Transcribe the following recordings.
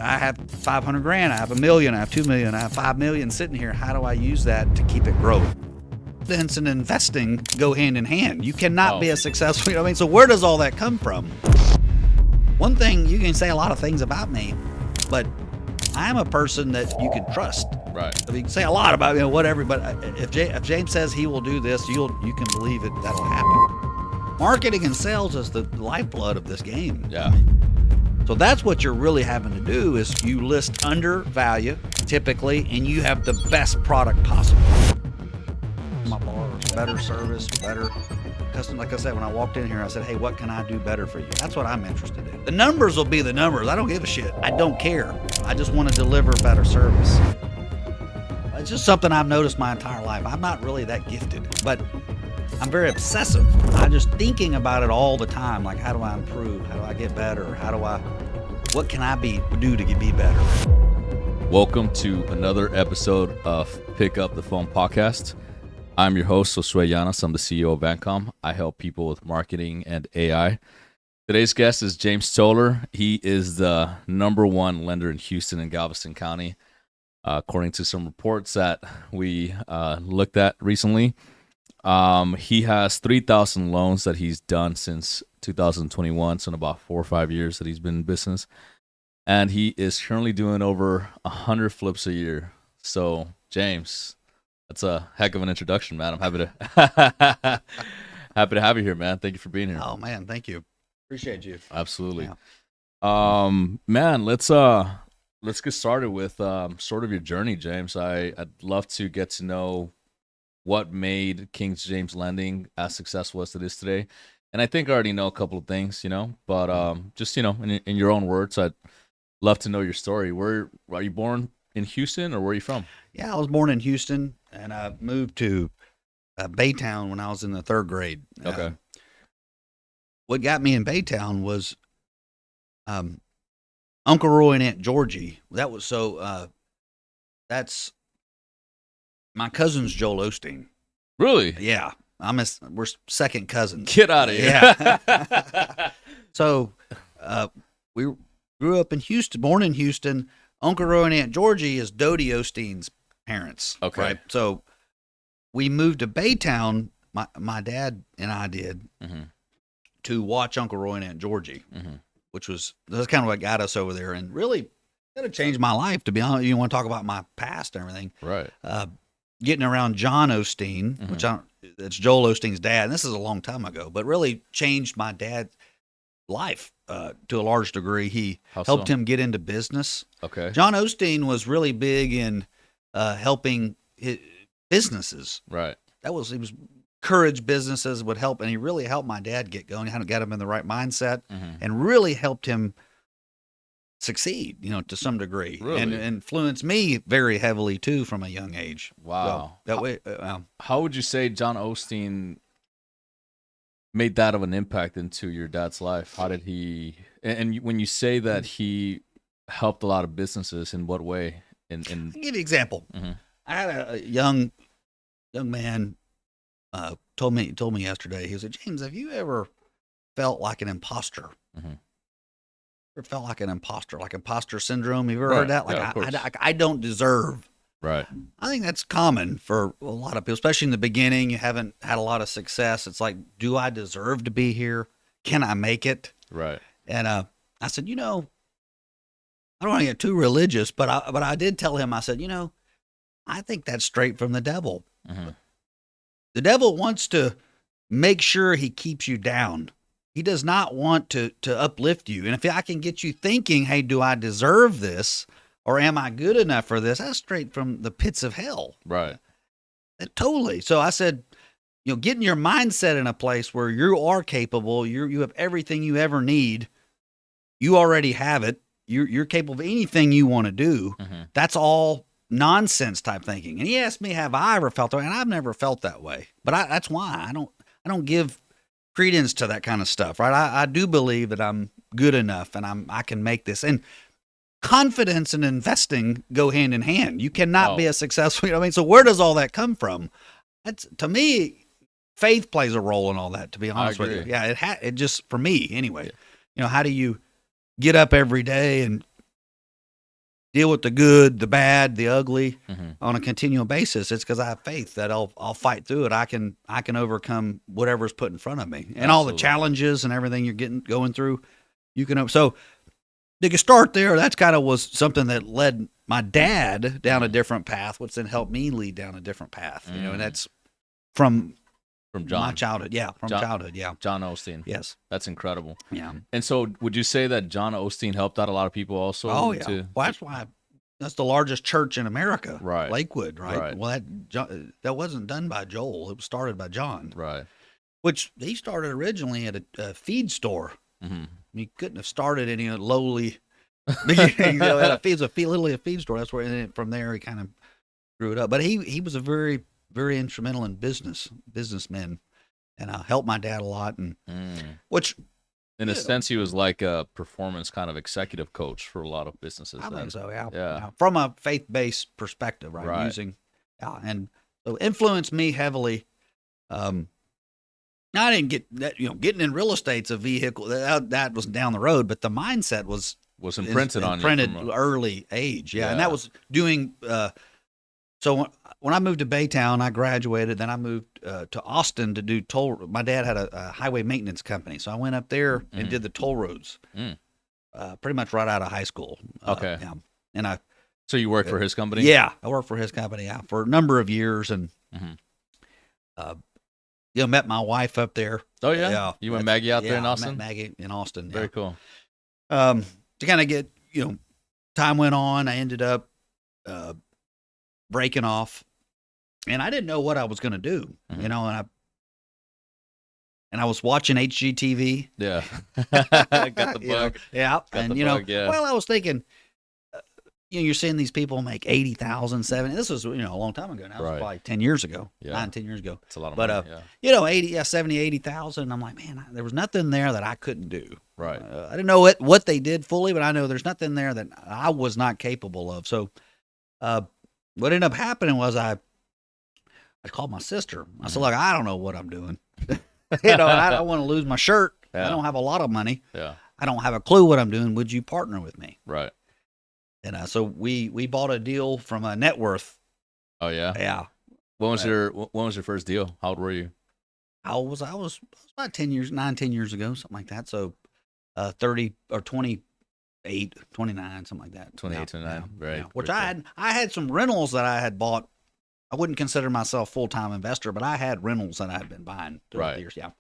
I have 500 grand, I have $1 million, I have 2 million, I have 5 million sitting here. How do I use that to keep it growing? Confidence and investing go hand in hand. You cannot be a successful, you know what I mean? So where does all that come from? One thing, you can say a lot of things about me, but I'm a person that you can trust. Right. I mean, you can say a lot about, whatever, but if James says he will do this, you can believe it, that'll happen. Marketing and sales is the lifeblood of this game. Yeah. So that's what you're really having to do is you list under value, typically, and you have the best product possible. My bars, better service, better custom. Like I said, when I walked in here, I said, hey, what can I do better for you? That's what I'm interested in. The numbers will be the numbers. I don't give a shit. I don't care. I just want to deliver better service. It's just something I've noticed my entire life. I'm not really that gifted, but I'm very obsessive. I'm just thinking about it all the time. Like, how do I improve? How do I get better? What can I do to be better? Welcome to another episode of Pick Up the Phone podcast. I'm your host, Josue Llanas. I'm the CEO of Vancom. I help people with marketing and AI. Today's guest is James Toler. He is the #1 lender in Houston and Galveston County, according to some reports that we looked at recently. He has 3,000 loans that he's done since 2021, so in about 4 or 5 years that he's been in business. And he is currently doing over 100 flips a year. So, James, that's a heck of an introduction, man. I'm happy to have you here, man. Thank you for being here. Oh, man, thank you. Appreciate you. Absolutely. Yeah. Man, let's get started with sort of your journey, James. I'd love to get to know what made King James Lending as successful as it is today. And I think I already know a couple of things, but just, in your own words, I'd love to know your story. Where are you born in Houston, or where are you from? Yeah, I was born in Houston, and I moved to Baytown when I was in the 3rd grade. Okay. What got me in Baytown was Uncle Roy and Aunt Georgie. That's my cousin's Joel Osteen. Really? Yeah, we're second cousins. Get out of here. Yeah. So we grew up in Houston, born in Houston. Uncle Roy and Aunt Georgie is Dodie Osteen's parents. Okay. Right? So we moved to Baytown, my dad and I did, to watch Uncle Roy and Aunt Georgie, which that's kind of what got us over there, and really kind of changed my life, to be honest. You want to talk about my past and everything. Right. Getting around John Osteen, that's Joel Osteen's dad, and this is a long time ago, but really changed my dad's life to a large degree. He helped him get into business. Okay. John Osteen was really big in helping his businesses. Right. He was encourage businesses, would help, and he really helped my dad get going. He kind of got him in the right mindset, and really helped him succeed, to some degree, really? And influenced me very heavily too from a young age. Wow. So, that way, how would you say John Osteen made that of an impact into your dad's life? How did he? And when you say that he helped a lot of businesses, in what way? I'll give you an example. I had a young man told me yesterday. He said, James, have you ever felt like an imposter? Ever felt like an imposter, like imposter syndrome? Have you ever heard that? Like, I don't deserve. Right. I think that's common for a lot of people, especially in the beginning. You haven't had a lot of success. It's like, do I deserve to be here? Can I make it? Right. And I said, I don't want to get too religious, but I did tell him, I said, I think that's straight from the devil. The devil wants to make sure he keeps you down. He does not want to uplift you. And if I can get you thinking, hey, do I deserve this? Or am I good enough for this? That's straight from the pits of hell. Right. Totally. So I said, getting your mindset in a place where you are capable, you have everything you ever need. You already have it. You're capable of anything you want to do. That's all nonsense type thinking. And he asked me, have I ever felt that way? And I've never felt that way. But that's why I don't give credence to that kind of stuff, right? I do believe that I'm good enough and I can make this. And confidence and investing go hand in hand. You cannot be a successful, so where does all that come from? That's, to me, faith plays a role in all that, to be honest with you. Yeah, it just, for me anyway, how do you get up every day and deal with the good, the bad, the ugly Mm-hmm. on a continual basis. It's because I have faith that I'll fight through it. I can overcome whatever's put in front of me, and all the Absolutely. challenges and everything you're going through. You can so to get start there. That's kind of was something that led my dad down a different path, which then helped me lead down a different path. You know, and that's from John. my childhood. Yeah, from childhood. Yeah, John Osteen. yes, That's incredible. yeah. And so, would you say that John Osteen helped out a lot of people also? Oh yeah. Well, that's why. That's the largest church in America, Right. Lakewood, right? Right. Well, that wasn't done by Joel; it was started by John, Right. which he started originally at a feed store. Mm-hmm. He couldn't have started any lowly beginning. At a feed, literally a feed store. That's where, and from there he kind of grew it up. But he was a very, very instrumental in businessman, and helped my dad a lot. And which, in a sense, he was like a performance kind of executive coach for a lot of businesses. I think so. Yeah. Yeah. From a faith-based perspective, right? Right. Using, and so influenced me heavily. I didn't get that. Getting in real estate's a vehicle that was down the road, but the mindset was imprinted on you. Imprinted early age. Yeah. And Yeah. that was doing. So when I moved to Baytown, I graduated. Then I moved to Austin to do toll. My dad had a highway maintenance company, so I went up there and did the toll roads. Pretty much right out of high school. Okay. Yeah. And So you worked for his company? yeah, I worked for his company for a number of years, and met my wife up there. Oh yeah. Yeah, You and Maggie out there in I met Austin? Maggie in Austin. Very Yeah. cool. To kind of get time went on. I ended up breaking off, and I didn't know what I was going to do. Mhm. And I was watching HGTV. Yeah. Got the bug. Yeah, Got and the bug, yeah. well, I was thinking, you're seeing these people make 80,000, 70. This was a long time ago. Now, it was Right. probably 10 years ago, Yeah. 9-10 years ago. It's a lot of But, money. Yeah. 70, 80,000. I'm like, man, there was nothing there that I couldn't do. Right. I didn't know what they did fully, but I know there's nothing there that I was not capable of. So, what ended up happening was I called my sister. I said, look, I don't know what I'm doing. I don't want to lose my shirt. Yeah. I don't have a lot of money. Yeah. I don't have a clue what I'm doing. Would you partner with me? Right. And so we bought a deal from a net worth. Oh yeah. Yeah. When was your first deal? How old were you? I was about 10 years ago, something like that. So 30 or 28, 29, something like that. 28, 29. Right. Which Very I had some rentals that I had bought. I wouldn't consider myself full-time investor, but I had rentals that I had been buying throughout Right. the years. Yeah.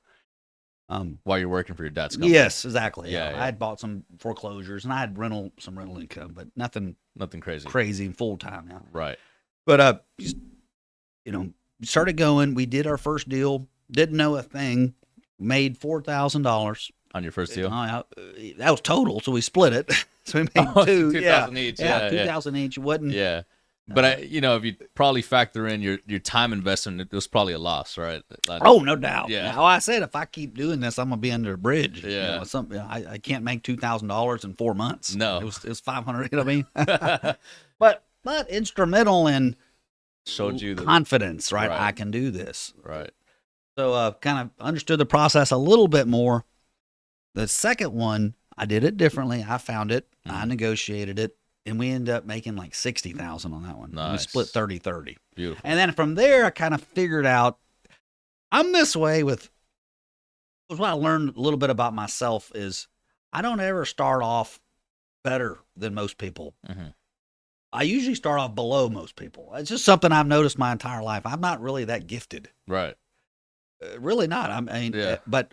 While you're working for your dad's company. Yes, exactly. Yeah, Yeah. yeah. I had bought some foreclosures and I had some rental income, but nothing Nothing crazy. crazy and full-time now. Right. But started going. We did our first deal. Didn't know a thing. Made $4,000. On your first deal? That was total, so we split it. So we made Oh, two. 2,000 each. Yeah, 2,000 each. Wasn't. Yeah. But if you probably factor in your time investment, it was probably a loss, right? Like, Oh, no doubt. Yeah. Now, I said if I keep doing this, I'm gonna be under a bridge. Yeah. I can't make $2,000 in 4 months. No. it was 500. You know what I mean? but instrumental in showed you the confidence, right? Right. I can do this. right. So kind of understood the process a little bit more. The second one, I did it differently. I found it. I negotiated it, and we ended up making like 60,000 on that one. We Nice. split 30-30. Beautiful. And then from there, I kind of figured out I'm this way with what I learned a little bit about myself is I don't ever start off better than most people. Mm-hmm. I usually start off below most people. It's just something I've noticed my entire life. I'm not really that gifted. Right. Really not. Yeah. But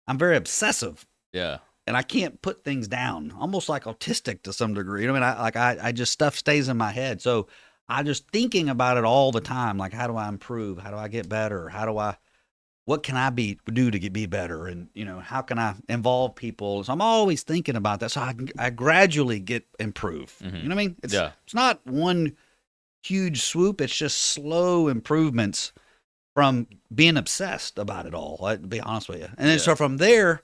I'm very obsessive. Yeah. And I can't put things down, almost like autistic to some degree. You know what I mean? I just stuff stays in my head. So I just thinking about it all the time. Like, how do I improve? How do I get better? What can I do to be better? And, how can I involve people? So I'm always thinking about that. So I gradually improve. Mhm. You know what I mean? Yeah. It's not one huge swoop. It's just slow improvements from being obsessed about it all, to be honest with you. And then so from there,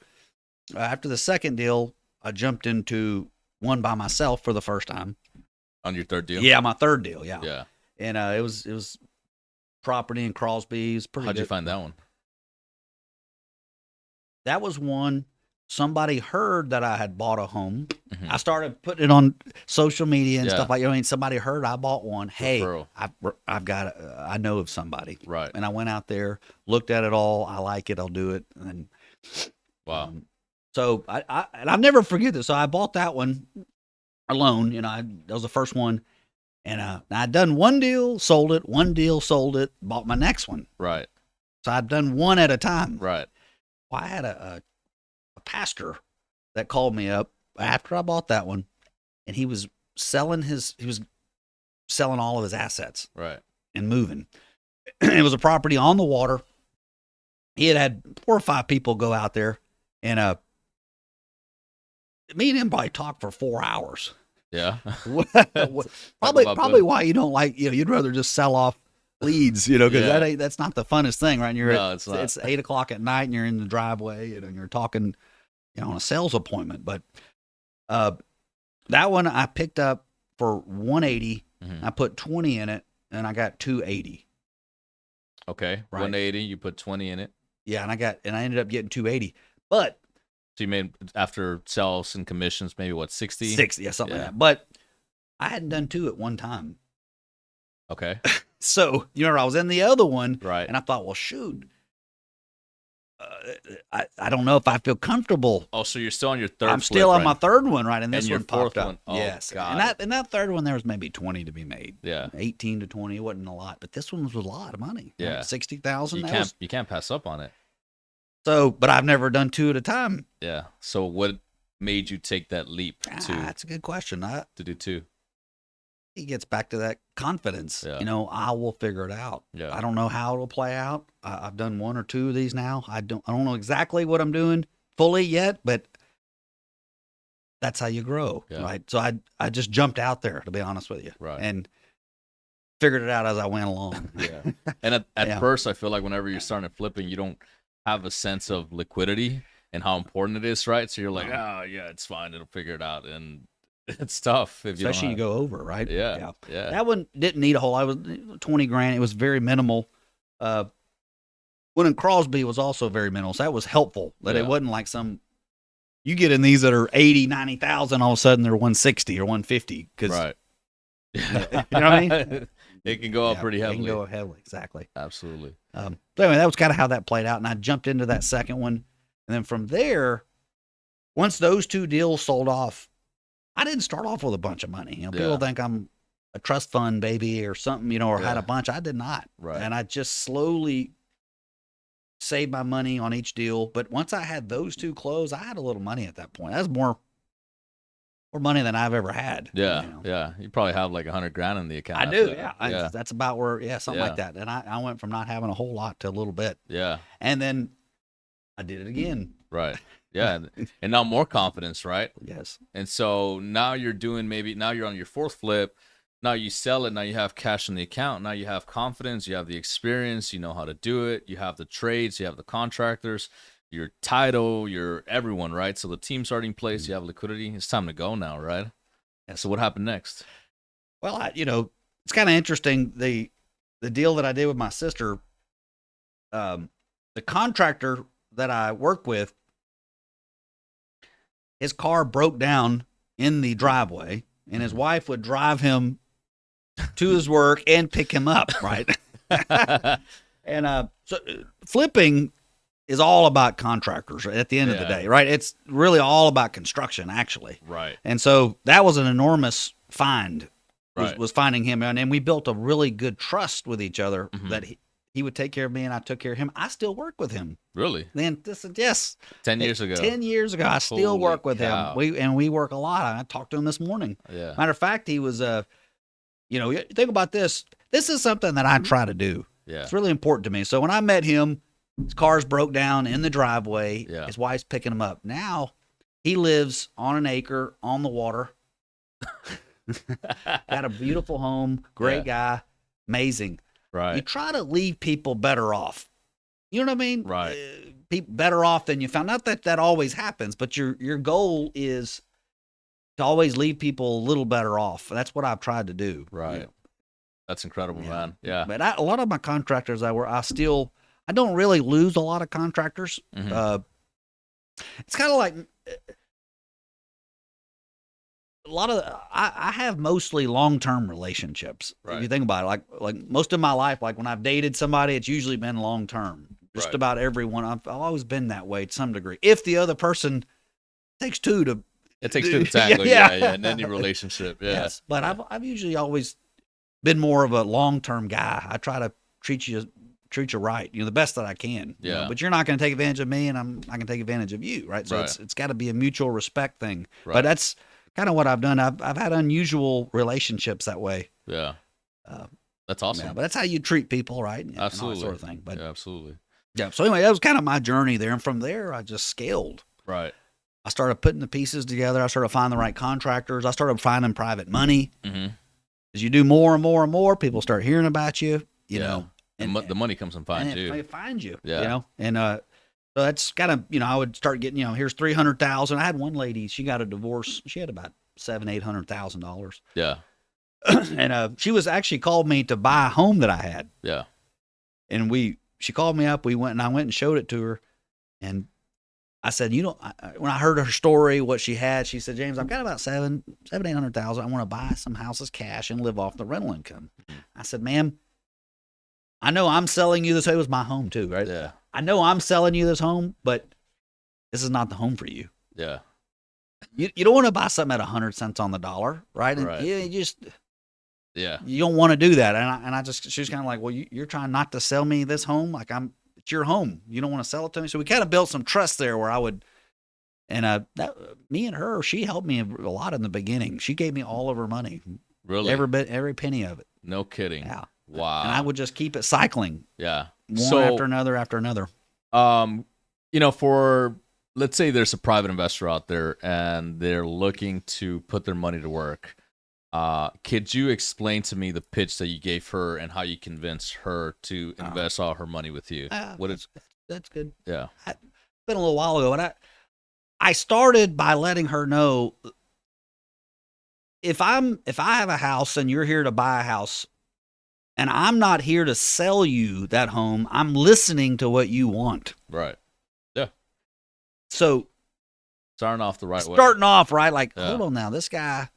after the second deal, I jumped into one by myself for the first time. On your third deal? Yeah, my third deal. Yeah. Yeah. And it was property in Crosby. It was pretty How'd you good. find that one? That was one. somebody heard that I had bought a home. Mhm. I started putting it on social media and Yeah. stuff like, you know, I mean, somebody heard I bought one. Hey, Referral. I've got, I know of somebody. Right. And I went out there, looked at it all. I like it. I'll do it. And Wow. so and I'll never forget this. So I bought that one alone. You know, that was the first one. And I'd done one deal, sold it, bought my next one. Right. So I'd done one at a time. Right. Well, I had a pastor that called me up after I bought that one, and he was selling all of his assets Right. and moving. It was a property on the water. He had 4 or 5 people go out there, and me and him probably talked for 4 hours. Yeah. probably why you don't like, you know, you'd rather just sell off leads, you know, because that's not the funnest thing, right? And it's 8 o'clock at night and you're in the driveway, you know, and you're talking, you know, on a sales appointment. But that one I picked up for 180. Mhm. I put 20 in it, and I got 280. Okay. Right. 180. You put 20 in it. Yeah, and I ended up getting 280. But So you made, after sales and commissions, maybe what, 60? 60, yeah, something like that. But I hadn't done 2 at one time. Okay. So, you know, I was in the other one, Right. and I thought, well, shoot, I don't know if I feel comfortable. Oh, so you're still on your third. I'm still on right? my third one, right? And this your one popped fourth up. one. Oh, yes, God. and that third one there was maybe 20 to be made. Yeah. 18 to 20, it wasn't a lot, but this one was a lot of money. Yeah. 60,000. You can't pass up on it. So, but I've never done 2 at a time. Yeah. So what made you take that leap That's a good question. to do 2? It gets back to that confidence. Yeah. You know, I will figure it out. Yeah. I don't know how it'll play out. I've done 1 or 2 of these now. I don't know exactly what I'm doing fully yet, but that's how you grow, right? So I just jumped out there, to be honest with you, Right. and figured it out as I went along. Yeah. And at first, I feel like whenever you're starting flipping, you don't have a sense of liquidity and how important it is, right? So you're like, oh yeah, it's fine, it'll figure it out, and it's tough if especially you go over, right? Yeah. That one didn't need a whole. I was 20 grand. It was very minimal. One in Crosby was also very minimal, so that was helpful. That it wasn't like you get in these that are 80, 90,000, all of a sudden they're 160 or 150. Right. You know what I mean? It can go up pretty heavily. It can go heavily, exactly. Absolutely. So anyway, that was kind of how that played out, and I jumped into that second one, and then from there, once those 2 deals sold off, I didn't start off with a bunch of money. You know, people think I'm a trust fund baby or something, you know, or had a bunch. I did not. Right. And I just slowly saved my money on each deal. But once I had those 2 closed, I had a little money at that point. That was more money than I've ever had. Yeah. You know? Yeah. You probably have like 100 grand in the account. I do. Yeah. That's about where, something like Yeah. that. And I went from not having a whole lot to a little bit. Yeah. And then I did it again. Right. Yeah. And now more confidence, right? Yes. And so now you're now you're on your 4th flip. Now you sell it. Now you have cash in the account. Now you have confidence. You have the experience. You know how to do it. You have the trades. You have the contractors. Your title. Your everyone, right? So the team's already in place. You have liquidity. It's time to go now, right? Yeah. So what happened next? Well, it's kind of interesting. The deal that I did with my sister, the contractor that I work with, his car broke down in the driveway, and his wife would drive him to his work and pick him up, right? And so flipping is all about contractors at the end of the day, right? It's really all about construction, actually. Right. And so that was an enormous find, Right. was finding him. And we built a really good trust with each other that he would take care of me and I took care of him. I still work with him. Really? Then this is, yes. 10 years ago. 10 years ago, I still Holy work with cow. him. We work a lot. I talked to him this morning. Yeah. Matter of fact, he was, think about this. This is something that I try to do. Yeah. It's really important to me. So when I met him, his car's broke down in the driveway. Yeah. His wife's picking him up. Now he lives on an acre on the water. Got a beautiful home. Great guy. Amazing. Right. You try to leave people better off. You know what I mean? Right. People better off than you found. Not that that always happens, but your goal is to always leave people a little better off. That's what I've tried to do. Right. You know? That's incredible, man. Yeah. But a lot of my contractors I don't really lose a lot of contractors. Mhm. It's kind of like a lot of I have mostly long-term relationships. Right. If you think about it, like most of my life, like when I've dated somebody, it's usually been long-term. Just Right. about everyone. I've always been that way to some degree. If the other person takes two to, It takes two to tango. Yeah, yeah. in any relationship. Yeah. Yes, but I've usually always been more of a long-term guy. I try to treat you right, the best that I can. Yeah. But you're not going to take advantage of me, and I can take advantage of you, right? So Right. it's got to be a mutual respect thing. Right. But that's kind of what I've done. I've had unusual relationships that way. Yeah. That's awesome. Yeah, but that's how you treat people, right? And Absolutely. all that sort of thing. But yeah, absolutely. yeah. So anyway, that was kind of my journey there, and from there I just scaled. Right. I started putting the pieces together. I started finding the right contractors. I started finding private money. Mm-hmm. As you do more and more and more, people start hearing about you. You know, and the money comes from finding you. It finds you. Yeah. You know, and so that's kind of I would start getting here's $300,000. I had one lady. She got a divorce. She had about $700,000-800,000. Yeah. And she was actually called me to buy a home that I had. Yeah. And she called me up. I went and showed it to her, and I said, when I heard her story, what she had, she said, James, I've got about $800,000. I want to buy some houses cash and live off the rental income. I said, ma'am, I know I'm selling you this. It was my home too, right? Yeah. I know I'm selling you this home, but this is not the home for you. Yeah. You don't want to buy something at 100 cents on the dollar, right? And Right. you don't want to do that. And she was kind of like, well, you're trying not to sell me this home. Like it's your home. You don't want to sell it to me. So we kind of built some trust there where I would, and me and her, she helped me a lot in the beginning. She gave me all of her money. Really? Every penny of it. No kidding. Yeah. Wow. And I would just keep it cycling. Yeah. One after another after another. For let's say there's a private investor out there and they're looking to put their money to work. Could you explain to me the pitch that you gave her and how you convinced her to invest all her money with you? That's good. Yeah. It's been a little while ago, and I started by letting her know if I have a house and you're here to buy a house, and I'm not here to sell you that home, I'm listening to what you want. Right. Yeah. So starting off the right way. Starting off right, like hold on now, this guy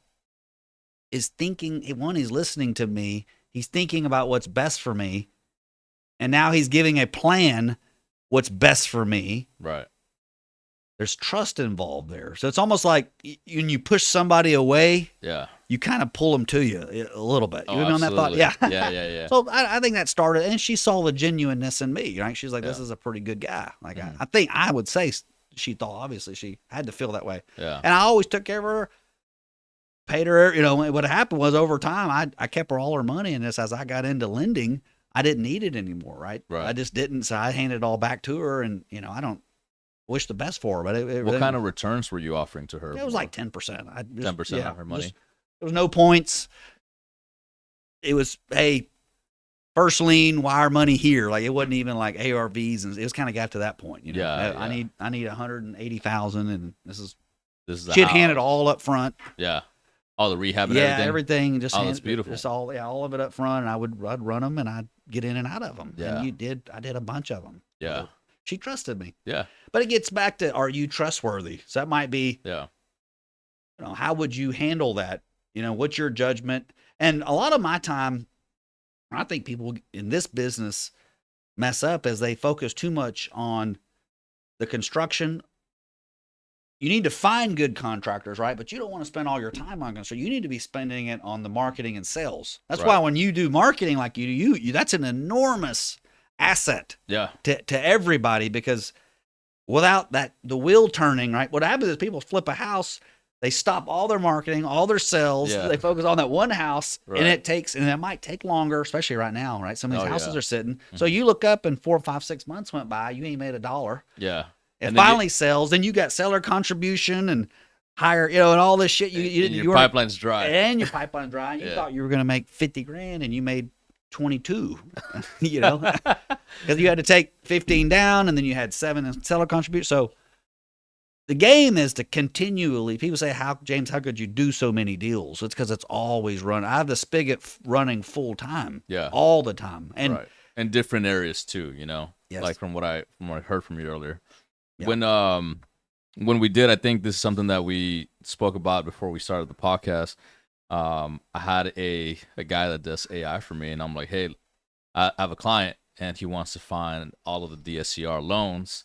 is thinking. He's listening to me. He's thinking about what's best for me, and now he's giving a plan what's best for me. Right. There's trust involved there. So it's almost like when you push somebody away, you kind of pull them to you a little bit. You on that thought? Yeah. Yeah. So I think that started, and she saw the genuineness in me, right? She's like, this is a pretty good guy. Like, I would say she thought, obviously, she had to feel that way. Yeah. And I always took care of her, paid her, what happened was over time, I kept her all her money, and as I got into lending, I didn't need it anymore, right? I just didn't, so I handed it all back to her, and, I don't wish the best for her, but what kind of returns were you offering to her? It was like 10%. 10% of her money? There was no points. It was, hey, first lien, wire money here. Like, it wasn't even like ARVs, and it was kind of got to that point. I need $180,000, and this is she'd hand it all up front. Yeah, all the rehab and everything. Yeah, everything. Just that's beautiful. Just all of it up front, and I'd run them, and I'd get in and out of them. Yeah, and I did a bunch of them. Yeah, so she trusted me. Yeah, but it gets back to, are you trustworthy? So that might be. Yeah. How would you handle that? What's your judgment? And a lot of my time, I think people in this business mess up as they focus too much on the construction. You need to find good contractors, right? But you don't want to spend all your time on construction. You need to be spending it on the marketing and sales. That's why when you do marketing like you do, that's an enormous asset to everybody, because without that, the wheel turning, right? What happens is people flip a house, they stop all their marketing, all their sales. They focus on that one house, and it might take longer, especially right now, right? Some of these houses are sitting. Mm-hmm. So you look up, and 4, 5, 6 months went by, you ain't made $1. Yeah. And finally sells, then you got seller contribution and higher, and all this shit. Your pipeline's dry. And your pipeline's dry. You thought you were going to make $50,000, and you made 22, because you had to take 15 down, and then you had 7 in seller contribution. So the game is to continually, people say, James, how could you do so many deals? It's because it's always running. I have the spigot running full time, all the time. And different areas too, Yes. like from what I heard from you earlier. Yeah. When when we did, I think this is something that we spoke about before we started the podcast. I had a guy that does AI for me, and I'm like, hey, I have a client, and he wants to find all of the DSCR loans,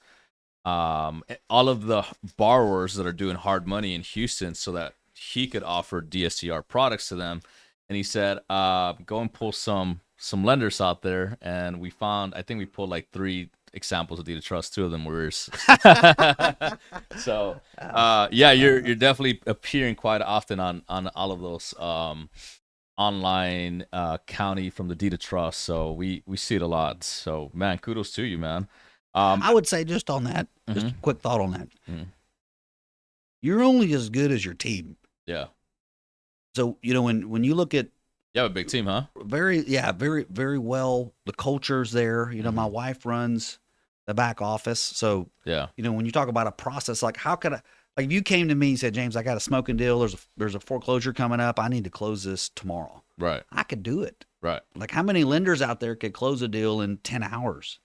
all of the borrowers that are doing hard money in Houston, so that he could offer DSCR products to them. And he said, go and pull some lenders out there, and we found, I think we pulled like 3 examples of deed of trust. 2 of them were so yeah, you're definitely appearing quite often on all of those online county from the deed of trust. So we see it a lot. So man, kudos to you, man. I would say just on that, just a quick thought on that. You're only as good as your team. Yeah. So, when you look at, you have a big team, huh? very, very well. The culture's there. My wife runs the back office. So, yeah, when you talk about a process, like how could like if you came to me and said, James, I got a smoking deal. There's a foreclosure coming up. I need to close this tomorrow. Right. I could do it. Right. Like how many lenders out there could close a deal in 10 hours?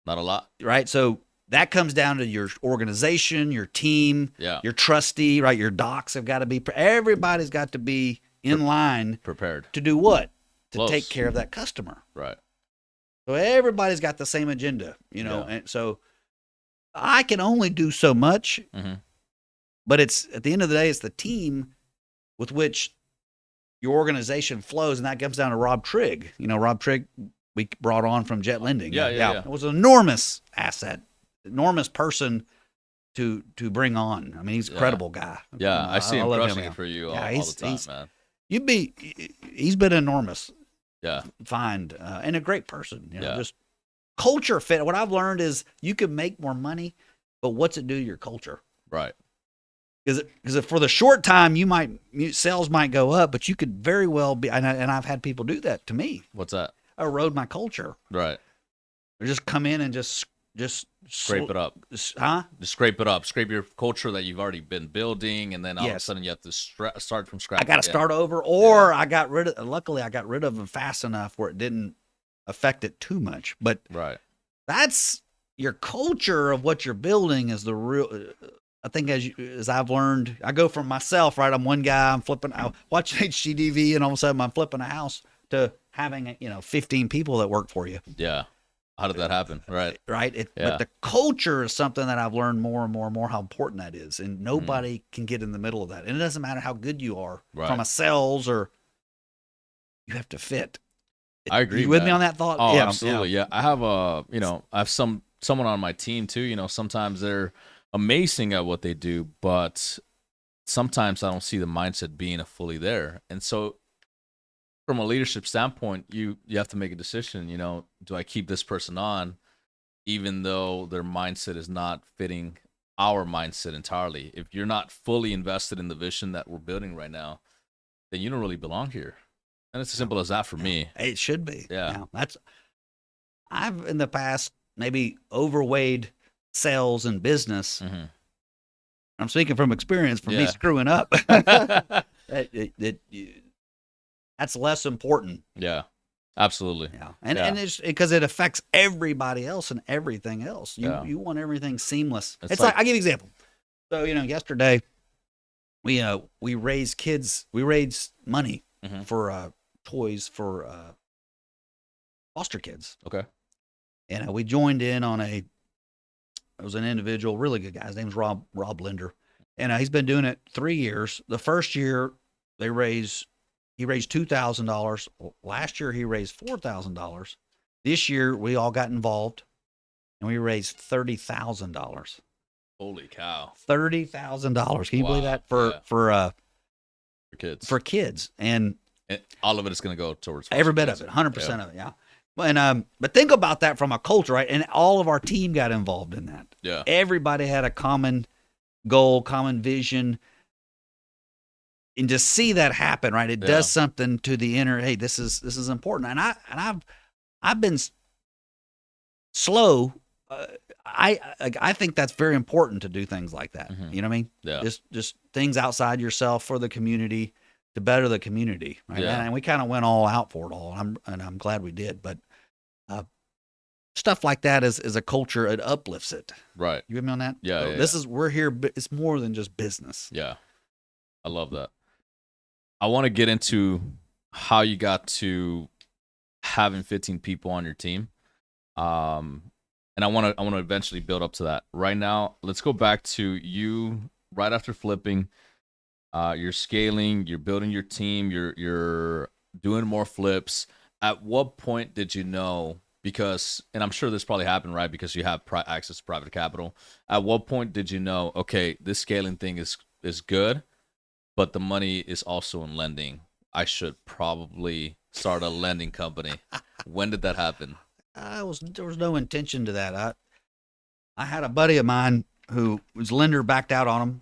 Not a lot. Right. So that comes down to your organization, your team, your trustee, right? Your docs have got to be, everybody's got to be in line, prepared to do what? To Close. Take care of that customer. Right. So everybody's got the same agenda, and so I can only do so much, but it's at the end of the day, it's the team with which your organization flows, and that comes down to Rob Trigg. Rob Trigg we brought on from Jet Lending. Yeah. It was an enormous asset, enormous person to bring on. I mean, he's a credible guy. Yeah, I see him crushing it for you all the time, man. He's been enormous. Yeah. Find and a great person. Just culture fit. What I've learned is you can make more money, but what's it do to your culture? Right. Because for the short time sales might go up, but you could very well be. And I've had people do that to me. What's that? Erode my culture. Right. Or just come in and just scrape it up. Huh? Just scrape it up. Scrape your culture that you've already been building, and then all of a sudden you have to start from scratch. I got to start over, or luckily I got rid of them fast enough where it didn't affect it too much. But that's your culture of what you're building is the real. I think as I've learned, I go from myself, right? I'm one guy, I watch HGTV, and all of a sudden I'm flipping a house to having 15 people that work for you. Yeah. How did that happen? Right. Right. But the culture is something that I've learned more and more and more how important that is. And nobody can get in the middle of that. And it doesn't matter how good you are from a sales or you have to fit. I agree. You with me on that thought? Oh, absolutely. Yeah. I have I have someone on my team too. Sometimes they're amazing at what they do, but sometimes I don't see the mindset being fully there. And so from a leadership standpoint, you have to make a decision, do I keep this person on even though their mindset is not fitting our mindset entirely? If you're not fully invested in the vision that we're building right now, then you don't really belong here. And it's as simple as that for me. It should be. Yeah. I've in the past maybe overweighed sales and business. I'm speaking from experience from me screwing up. That's less important. Yeah, absolutely. Yeah, and it's because it affects everybody else and everything else. You want everything seamless. It's like I'll give you an example. So yesterday we raised money for toys for foster kids. Okay. And we joined in on it was an individual, really good guy. His name's Rob Linder, and he's been doing it 3 years. The first year he raised $2,000. Last year he raised $4,000. This year we all got involved, and we raised $30,000. Holy cow! $30,000. Can you believe that for kids? For kids, and all of it is going to go towards every bit of it, 100% of it. Yeah. And but think about that from a culture, right? And all of our team got involved in that. Yeah. Everybody had a common goal, common vision. And to see that happen, right? It does something to the inner. Hey, this is important. And I've been slow. I think that's very important to do things like that. You know what I mean? Yeah. Just things outside yourself for the community to better the community, right? Yeah. And we kind of went all out for it all, and I'm glad we did. But stuff like that is a culture. It uplifts it. Right. You with me on that? Yeah. So Yeah. this is we're here. But it's more than just business. Yeah. I love that. I want to get into how you got to having 15 people on your team. And I want to eventually build up to that. Right now, let's go back to you right after flipping. You're scaling, you're building your team, you're doing more flips. At what point did you know? Because, and I'm sure this probably happened, right? Because you have access to private capital. At what point did you know? Okay, this scaling thing is good, but the money is also in lending. I should probably start a lending company. When did that happen? There was no intention to that. I had a buddy of mine who was lender backed out on him.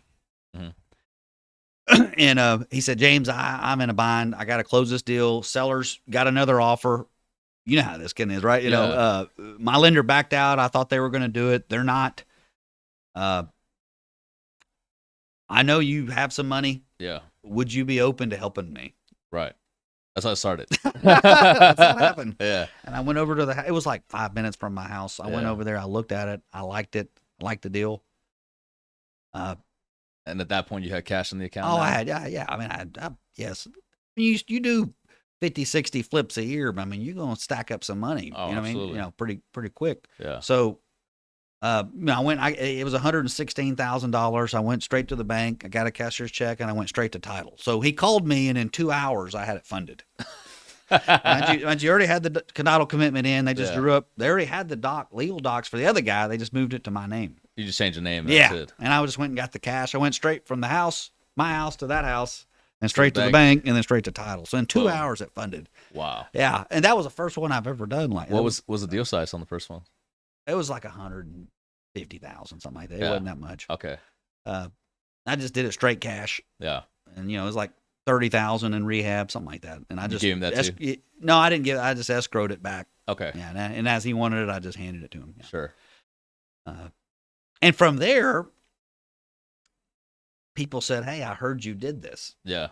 Mm-hmm. And he said, James, I'm in a bind. I got to close this deal. Sellers got another offer. You know how this is, right? You know, my lender backed out. I thought they were going to do it. They're not. I know you have some money. Yeah. Would you be open to helping me? Right. That's how it started. That's what happened. Yeah. And I went over to it was like 5 minutes from my house. I went over there. I looked at it. I liked it. I liked the deal. And at that point you had cash in the account? Oh, I had, yeah. I mean, yes. You do 50, 60 flips a year, but I mean, you're going to stack up some money. Oh, you know what I mean? You know, pretty quick. Yeah. So, it was $116,000. I went straight to the bank. I got a cashier's check and I went straight to title. So he called me and in 2 hours I had it funded. And you already had the title commitment in. They just drew up. They already had the legal docs for the other guy. They just moved it to my name. You just changed the name. And yeah. That's it. And I just went and got the cash. I went straight from my house to that house and straight to the bank and then straight to title. So in 2 hours it funded. Wow. Yeah. And that was the first one I've ever done. Like, what was the deal size on the first one? It was like 150,000, something like that. It wasn't that much. Okay. I just did it straight cash. Yeah. And it was like 30,000 in rehab, something like that. And I just gave him that too? No, I didn't give it. I just escrowed it back. Okay. Yeah. And as he wanted it, I just handed it to him. Yeah. Sure. And from there, people said, "Hey, I heard you did this." Yeah.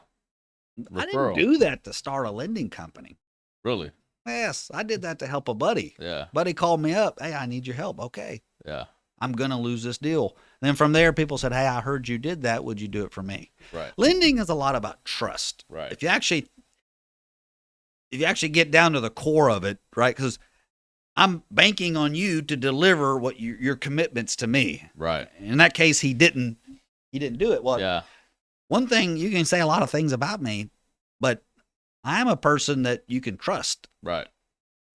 I didn't do that to start a lending company. Really? Yes, I did that to help a buddy. Yeah. Buddy called me up. Hey, I need your help. Okay. Yeah. I'm going to lose this deal. And then from there, people said, hey, I heard you did that. Would you do it for me? Right. Lending is a lot about trust. Right. If you actually get down to the core of it, right? Because I'm banking on you to deliver what your commitments to me. Right. In that case, he didn't do it. Well, yeah. One thing, you can say a lot of things about me, but I'm a person that you can trust. Right.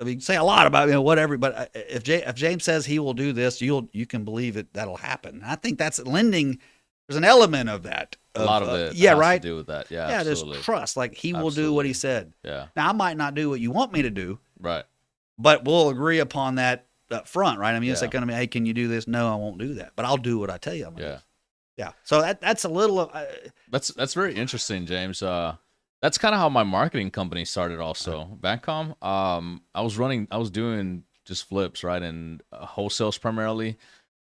I mean, you can say a lot about me, whatever, but if James says he will do this, you can believe it. That'll happen. And I think that's lending. There's an element of that. A lot of it. Yeah. Has Right. To do with that. Yeah. Yeah. Absolutely. There's trust. Like he will do what he said. Yeah. Now I might not do what you want me to do. Right. But we'll agree upon that up front, right? I mean, it's like going to be, hey, can you do this? No, I won't do that. But I'll do what I tell you I'm going to do. Yeah. So that's a little. That's very interesting, James. That's kind of how my marketing company started also. Bancom. I was doing just flips, right? And wholesales primarily.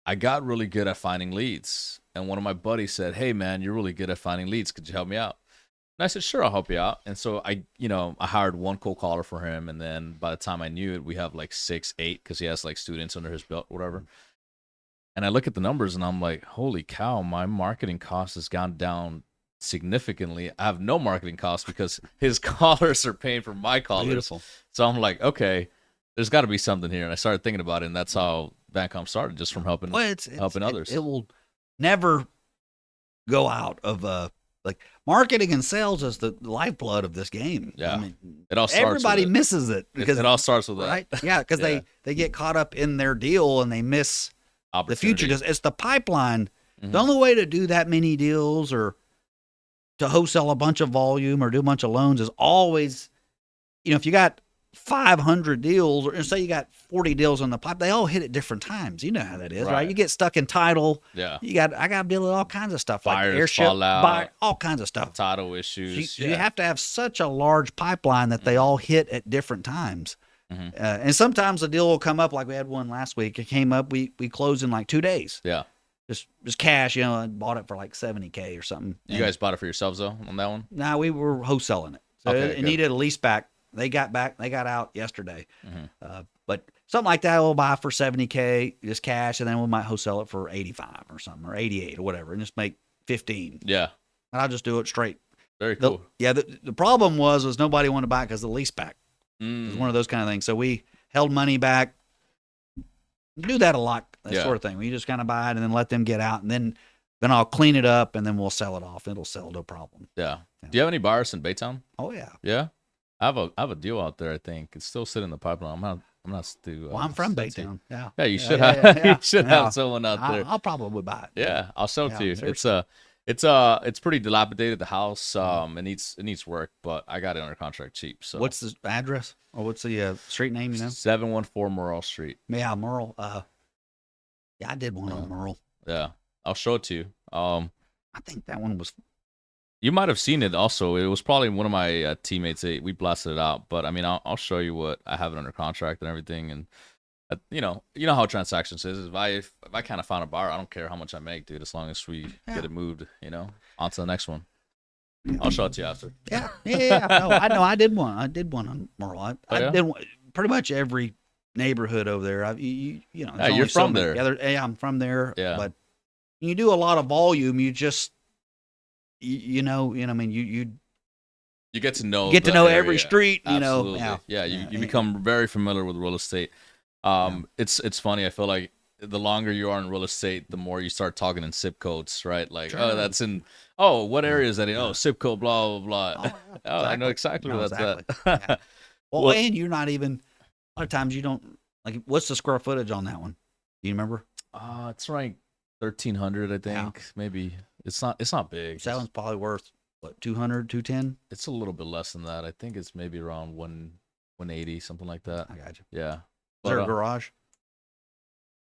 I got really good at finding leads. And one of my buddies said, hey man, you're really good at finding leads. Could you help me out? And I said, sure, I'll help you out. And so I hired one cold caller for him. And then by the time I knew it, we have like 6, 8, because he has like students under his belt, whatever. And I look at the numbers and I'm like, holy cow, my marketing cost has gone down significantly. I have no marketing costs because his callers are paying for my callers. Beautiful. So I'm like, okay, there's got to be something here. And I started thinking about it, and that's how Bancom started, just from helping others. It will never go out of like marketing and sales is the lifeblood of this game. Yeah, I mean, it all starts. Everybody misses it because it all starts with that, right? Yeah, because they get caught up in their deal and they miss the future. It's the pipeline. Mm-hmm. The only way to do that many deals or to wholesale a bunch of volume or do a bunch of loans is always, if you got 500 deals, or say you got 40 deals on the pipe, they all hit at different times. You know how that is, right? You get stuck in title. Yeah. I got to deal with all kinds of stuff, Fires, like airship, fallout, all kinds of stuff. Title issues. You have to have such a large pipeline that they all hit at different times. Mm-hmm. And sometimes a deal will come up, like we had one last week. It came up, we closed in like 2 days. Yeah. Just cash, I bought it for like $70K or something. You guys bought it for yourselves though on that one? No, we were wholesaling it. So okay, it needed a lease back They got out yesterday. Mm-hmm. But something like that, we'll buy for $70K, just cash, and then we might wholesale it for 85 or something, or 88 or whatever, and just make 15. Yeah. And I'll just do it straight. Very cool. The problem was nobody wanted to buy it because of the lease back. It was one of those kind of things. So we held money back. You do that a lot, sort of thing. We just kind of buy it and then let them get out, and then I'll clean it up and then we'll sell it off. It'll sell, no problem. Yeah. Do you have any buyers in Baytown? Oh yeah. Yeah. I have a deal out there. I think it's still sitting in the pipeline. I'm not too. Well, I'm from Baytown. Yeah. Yeah, you should have. You should have someone out there. I'll probably buy it. Yeah, I'll sell it to you. It's pretty dilapidated. The house, it needs work, but I got it under contract cheap. So what's the address or what's the street name? 714 Morrell Street. Yeah, Merle. Yeah, I did one on Merle. Yeah, I'll show it to you. I think that one was. You might have seen it also. It was probably one of my teammates. We blasted it out, but I mean, I'll show you what I have it under contract and everything. And you know how transactions is. If I kind of found a buyer, I don't care how much I make, dude. As long as we get it moved, on to the next one. I'll show it to you after. Yeah. No, I did one. I did one on Merle. I did one, pretty much every neighborhood over there. Yeah, you're from there. Yeah, I'm from there. Yeah. But when you do a lot of volume, you just, you get to know every street. Absolutely. You become very familiar with real estate. It's funny. I feel like the longer you are in real estate, the more you start talking in zip codes, right? Like, sure. That's in. Oh, what area is that in? Oh, zip code, blah blah blah. Exactly. I know exactly where that's at. Yeah. Well, and you're not even. A lot of times you don't like. What's the square footage on that one? Do you remember? It's like 1,300, I think. Maybe it's not big. So that one's probably worth what, 200, 210? It's a little bit less than that. I think it's maybe around 180, something like that. I got you. Yeah. Is there a garage?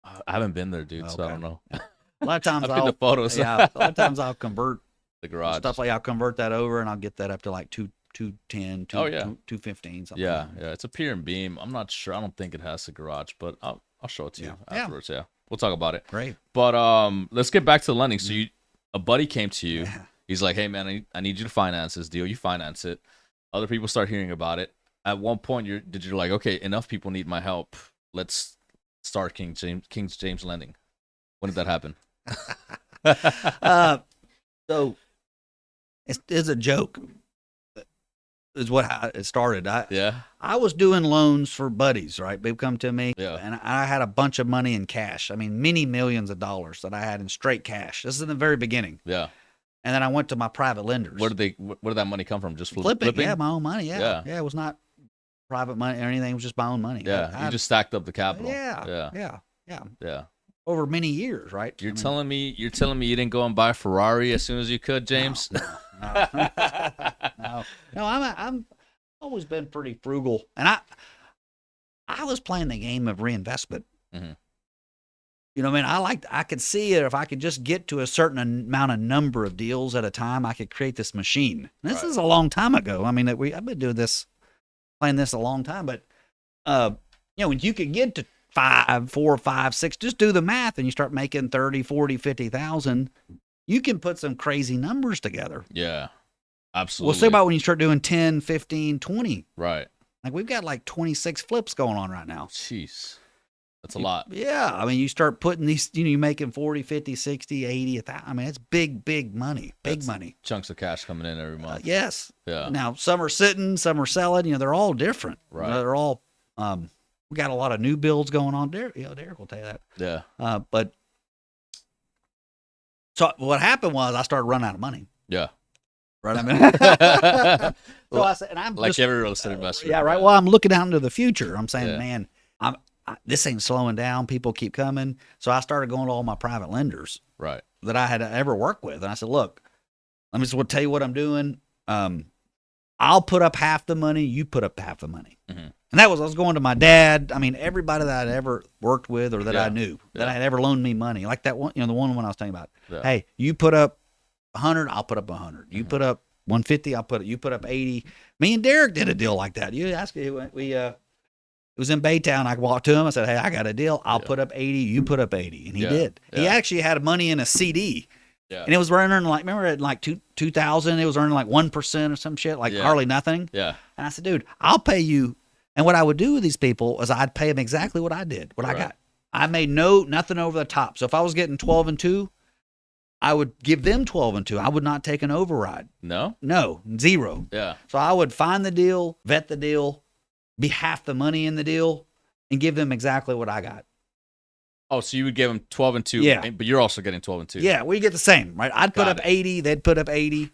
I haven't been there, dude, so I don't know. A lot of times I've been to photos. Yeah, a lot of times I'll convert the garage stuff. Like I'll convert that over and I'll get that up to like 210, 215, something. Yeah, it's a pier and beam. I'm not sure. I don't think it has a garage, but I'll show it to you afterwards. Yeah, we'll talk about it. Great. But let's get back to the lending. So a buddy came to you. Yeah. He's like, "Hey man, I need you to finance this deal." You finance it. Other people start hearing about it. At one point, you're like, "Okay, enough people need my help. Let's start King James Lending." When did that happen? So it's a joke. Is how it started. I was doing loans for buddies, right? They'd come to me, and I had a bunch of money in cash. I mean, many millions of dollars that I had in straight cash. This is in the very beginning. Yeah. And then I went to my private lenders. Where did that money come from? Just flipping? Yeah, my own money. Yeah. It was not private money or anything. It was just my own money. Yeah. You just stacked up the capital. Yeah. Yeah. Over many years, right? You're telling me you didn't go and buy a Ferrari as soon as you could, James? No. I'm always been pretty frugal, and I was playing the game of reinvestment. Mm-hmm. You know what I mean? I could see it if I could just get to a certain amount of number of deals at a time, I could create this machine. And this is a long time ago. I mean, I've been doing this, playing this a long time, but when you could get to 5, 4, 5, 6, just do the math and you start making 30, 40, 50,000, you can put some crazy numbers together. Yeah, absolutely. Well, say about when you start doing 10, 15, 20. Right. Like we've got like 26 flips going on right now. Jeez. That's a lot. Yeah. I mean, you start putting these, you're making 40, 50, 60, 80, 1,000. I mean, it's big money. Big money. Chunks of cash coming in every month. Yes. Yeah. Now, some are sitting, some are selling. They're all different. Right. They're all, we got a lot of new builds going on. Derek will tell you that. Yeah. But so what happened was I started running out of money. Yeah. Right. I mean, so I said, and I'm like just, every real estate investor. Yeah. Right. Well, I'm looking out into the future. I'm saying, man, this ain't slowing down. People keep coming. So I started going to all my private lenders. Right. That I had ever worked with. And I said, look, let me just tell you what I'm doing. I'll put up half the money. You put up half the money. Mm-hmm. And I was going to my dad. I mean, everybody that I'd ever worked with or that I knew that had ever loaned me money, like that one, the one when I was talking about. Yeah. Hey, you put up 100, I'll put up 100. You put up 150, you put up 80. Me and Derek did a deal like that. You asked me, it was in Baytown. I walked to him. I said, hey, I got a deal. I'll put up 80. You put up 80. And he did. Yeah. He actually had money in a CD. Yeah. And it was earning like, remember at like 2000, it was earning like 1% or some shit, like hardly nothing. Yeah. And I said, dude, I'll pay you. And what I would do with these people is I'd pay them exactly what I did, what I got. I made nothing over the top. So if I was getting 12-2, I would give them 12-2. I would not take an override. No, 0. Yeah. So I would find the deal, vet the deal, be half the money in the deal, and give them exactly what I got. Oh, so you would give them 12-2. Yeah. But you're also getting 12-2. Yeah, we get the same, right? I'd put up 80, they'd put up 80.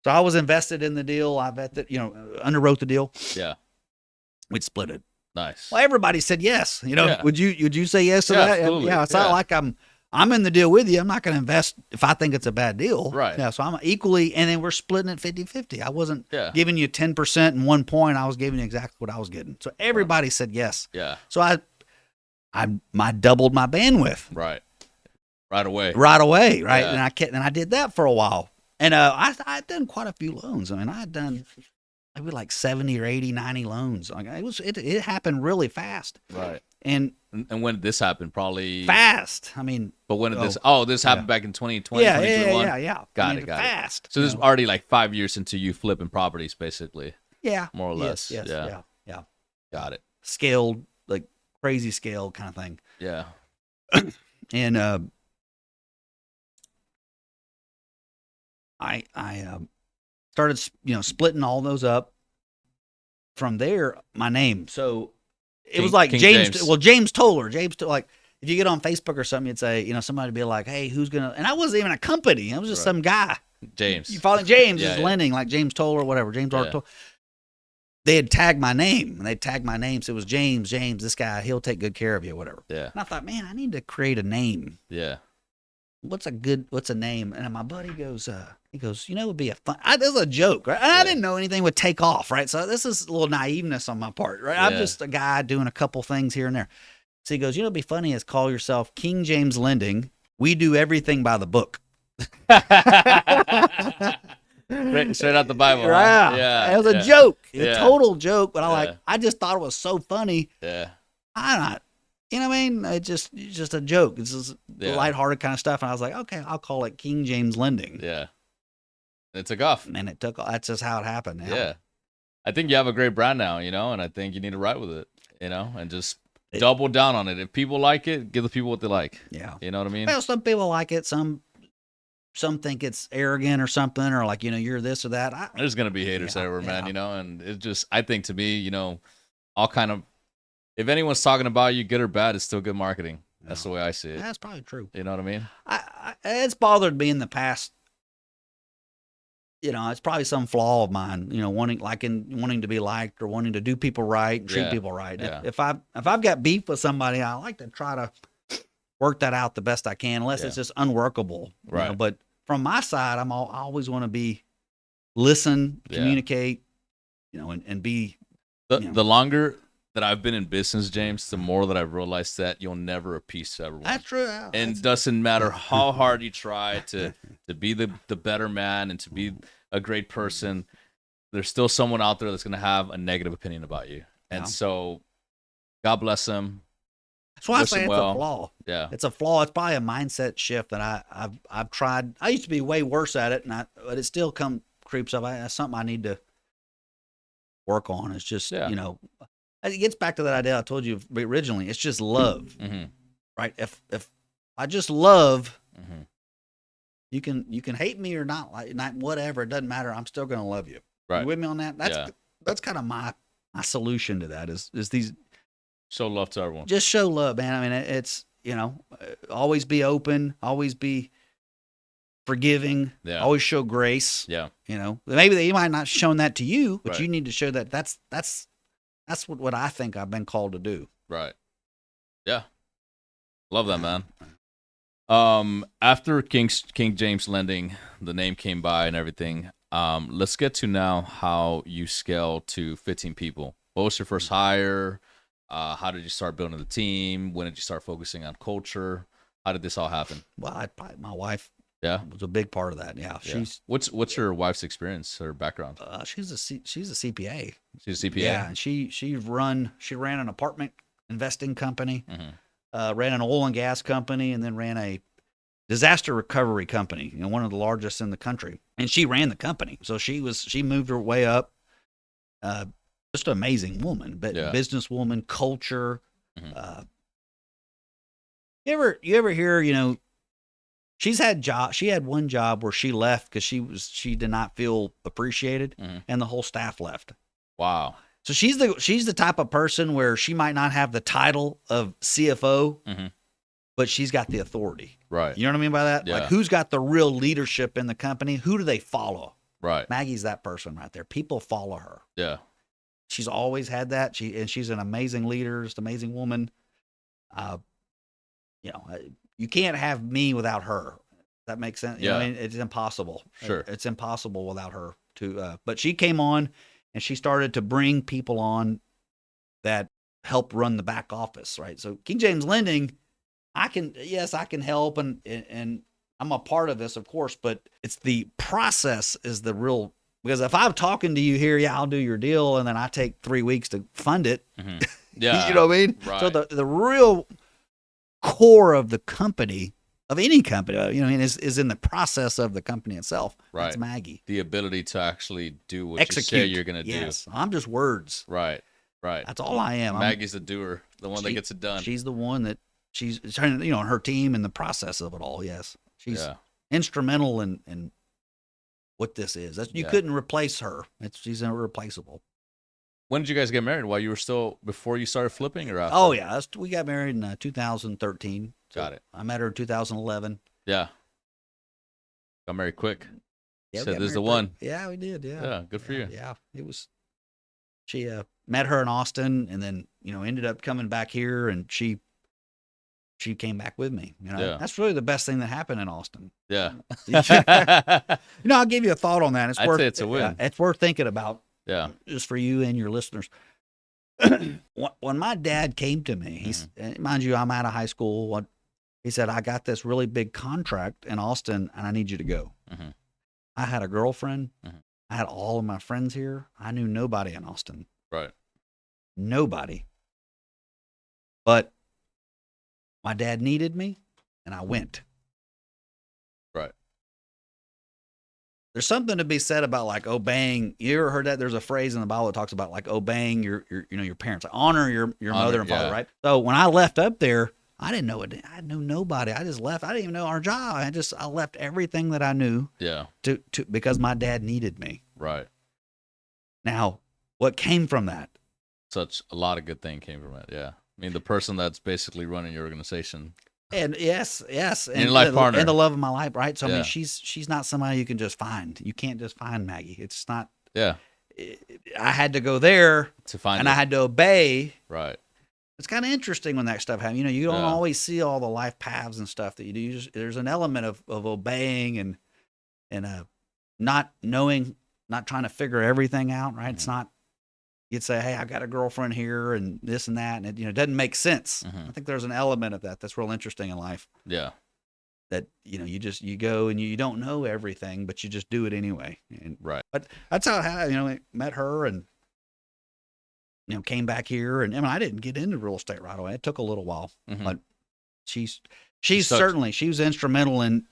So I was invested in the deal. I bet that, underwrote the deal. Yeah. We'd split it. Nice. Well, everybody said yes. Would you say yes to that? Absolutely. Yeah, it's not like I'm in the deal with you. I'm not going to invest if I think it's a bad deal. Right. Yeah, so I'm equally, and then we're splitting it 50-50. I wasn't giving you 10% in 1 point. I was giving you exactly what I was getting. So everybody said yes. Yeah. So I doubled my bandwidth. Right. Right away. Right. Yeah. And I did that for a while. And I'd done quite a few loans. I mean, I had done maybe like 70 or 80, 90 loans. Like it happened really fast. Right. And when did this happen? Probably fast. I mean, but when did this happened back in 2020, yeah, 2021? Yeah. Got it. Fast. So this is already like 5 years into you flipping properties, basically. Yeah. More or less. Yes. Yeah. Got it. Scaled, like crazy scale kind of thing. Yeah. And I started, splitting all those up. From there, my name. So it was like James. Well, James Toler. Like if you get on Facebook or something, you'd say, somebody would be like, "Hey, who's gonna?" And I wasn't even a company. I was just some guy. James. You follow James is lending, like James Toler or whatever. James R. Toler. They had tagged my name, and they tagged my name. So it was James. This guy, he'll take good care of you, whatever. Yeah. And I thought, man, I need to create a name. Yeah. What's a name? And my buddy goes, it would be a fun. This is a joke, right? And I didn't know anything would take off, right? So this is a little naiveness on my part, right? I'm just a guy doing a couple things here and there. So he goes, it'd be funny is call yourself King James Lending. We do everything by the book. Straight out the Bible. Right. Huh? Yeah. It was a joke. It was a total joke, but I just thought it was so funny. Yeah. I'm not. You know what I mean? It's just a joke. It's just lighthearted kind of stuff. And I was like, okay, I'll call it King James Lending. Yeah. It took off. And it took off. That's just how it happened. Yeah. I think you have a great brand now, and I think you need to ride with it, and just double down on it. If people like it, give the people what they like. Yeah. You know what I mean? Well, some people like it. Some think it's arrogant or something, or like, you're this or that. There's going to be haters everywhere, man, and it just, I think to me, all kind of, if anyone's talking about you, good or bad, it's still good marketing. That's the way I see it. That's probably true. You know what I mean? It's bothered me in the past. It's probably some flaw of mine, wanting to be liked or wanting to do people right and treat people right. Yeah. If I've got beef with somebody, I like to try to work that out the best I can, unless it's just unworkable. Right. But from my side, I always want to listen, communicate, and be. The longer that I've been in business, James, the more that I've realized that you'll never appease everyone. That's true. And it doesn't matter how hard you try to be the better man and to be a great person, there's still someone out there that's going to have a negative opinion about you. And so God bless them. That's why I say it's a flaw. Yeah. It's a flaw. It's probably a mindset shift that I've tried. I used to be way worse at it, but it still creeps up. That's something I need to work on. It's just, it gets back to that idea I told you originally. It's just love, right? If I just love, you can hate me or not, whatever. It doesn't matter. I'm still going to love you. Right. You with me on that? That's kind of my solution to that is these. Show love to everyone. Just show love, man. I mean, it's, always be open, always be forgiving, always show grace. Yeah. Maybe they might not have shown that to you, but you need to show that. That's what I think I've been called to do. Right. Yeah. Love that, man. After King James Lending, the name came by and everything. Let's get to now how you scale to 15 people. What was your first hire? How did you start building the team? When did you start focusing on culture? How did this all happen? Well, my wife Yeah, was a big part of that. Yeah, yeah. What's your wife's experience, her background? She's a CPA. She's a CPA. Yeah, and she ran an apartment investing company, Mm-hmm. Ran an oil and gas company, and then ran a disaster recovery company, one of the largest in the country, and she ran the company. So she moved her way up. Just an amazing woman, but businesswoman, culture. Mm-hmm. You ever hear, she had one job where she left because she did not feel appreciated, and the whole staff left. Wow. So she's the type of person where she might not have the title of CFO, but she's got the authority. Right. You know what I mean by that? Yeah. Like, who's got the real leadership in the company? Who do they follow? Right. Maggie's that person right there. People follow her. Yeah. She's always had that. She's an amazing leader, just an amazing woman. You can't have me without her. That makes sense. You know what I mean? It's impossible. Sure. It's impossible without her but she came on and she started to bring people on that help run the back office, right? So King James Lending, I can help and I'm a part of this, of course, but it's the process is the real, because if I'm talking to you here, I'll do your deal, and then I take 3 weeks to fund it. Yeah. You know what I mean? Right. So the real core of the company, of any company, is in the process of the company itself. Right. That's Maggie. The ability to actually do what Execute. you say you're going to do. Yes. I'm just words. Right. Right. That's all I am. Maggie's the doer, the one that gets it done. She's the one that she's trying to, her team and the process of it all. Yes. She's instrumental in what this is. You couldn't replace her. She's irreplaceable. When did you guys get married? While you were still, before you started flipping, or after? Oh yeah, we got married in 2013. So got it. I met her in 2011. Yeah. Got married quick. Yeah, said this is the one. Yeah, we did. Yeah. Yeah, good for you. Yeah, it was. She met her in Austin, and then ended up coming back here, and she came back with me. That's really the best thing that happened in Austin. Yeah. I'll give you a thought on that. I'd say it's a win. It's worth thinking about. Yeah. Just for you and your listeners. When my dad came to me, mind you, I'm out of high school. He said, I got this really big contract in Austin and I need you to go. I had a girlfriend. I had all of my friends here. I knew nobody in Austin. Right. Nobody. But my dad needed me and I went. Right. There's something to be said about like obeying. You ever heard that? There's a phrase in the Bible that talks about like obeying your parents. Like, honor your mother and father, right? So when I left up there, I didn't know it. I knew nobody. I just left. I didn't even know our job. I left everything that I knew. Yeah. To because my dad needed me. Right. Now, what came from that? Such a lot of good thing came from it. Yeah. I mean, the person that's basically running your organization. And yes, and your life partner, and the love of my life, right? So I mean, she's not somebody you can just find. You can't just find Maggie. It's not. Yeah. I had to go there to find, and I had to obey. Right. It's kind of interesting when that stuff happens. You don't always see all the life paths and stuff that you do. There's an element of obeying and not knowing, not trying to figure everything out. Right? It's not. You'd say, hey, I got a girlfriend here and this and that. And it doesn't make sense. I think there's an element of that that's real interesting in life. Yeah. That, you go and you don't know everything, but you just do it anyway. And, right. But that's how I met her and, came back here. And I didn't get into real estate right away. It took a little while, but she's certainly, she was instrumental in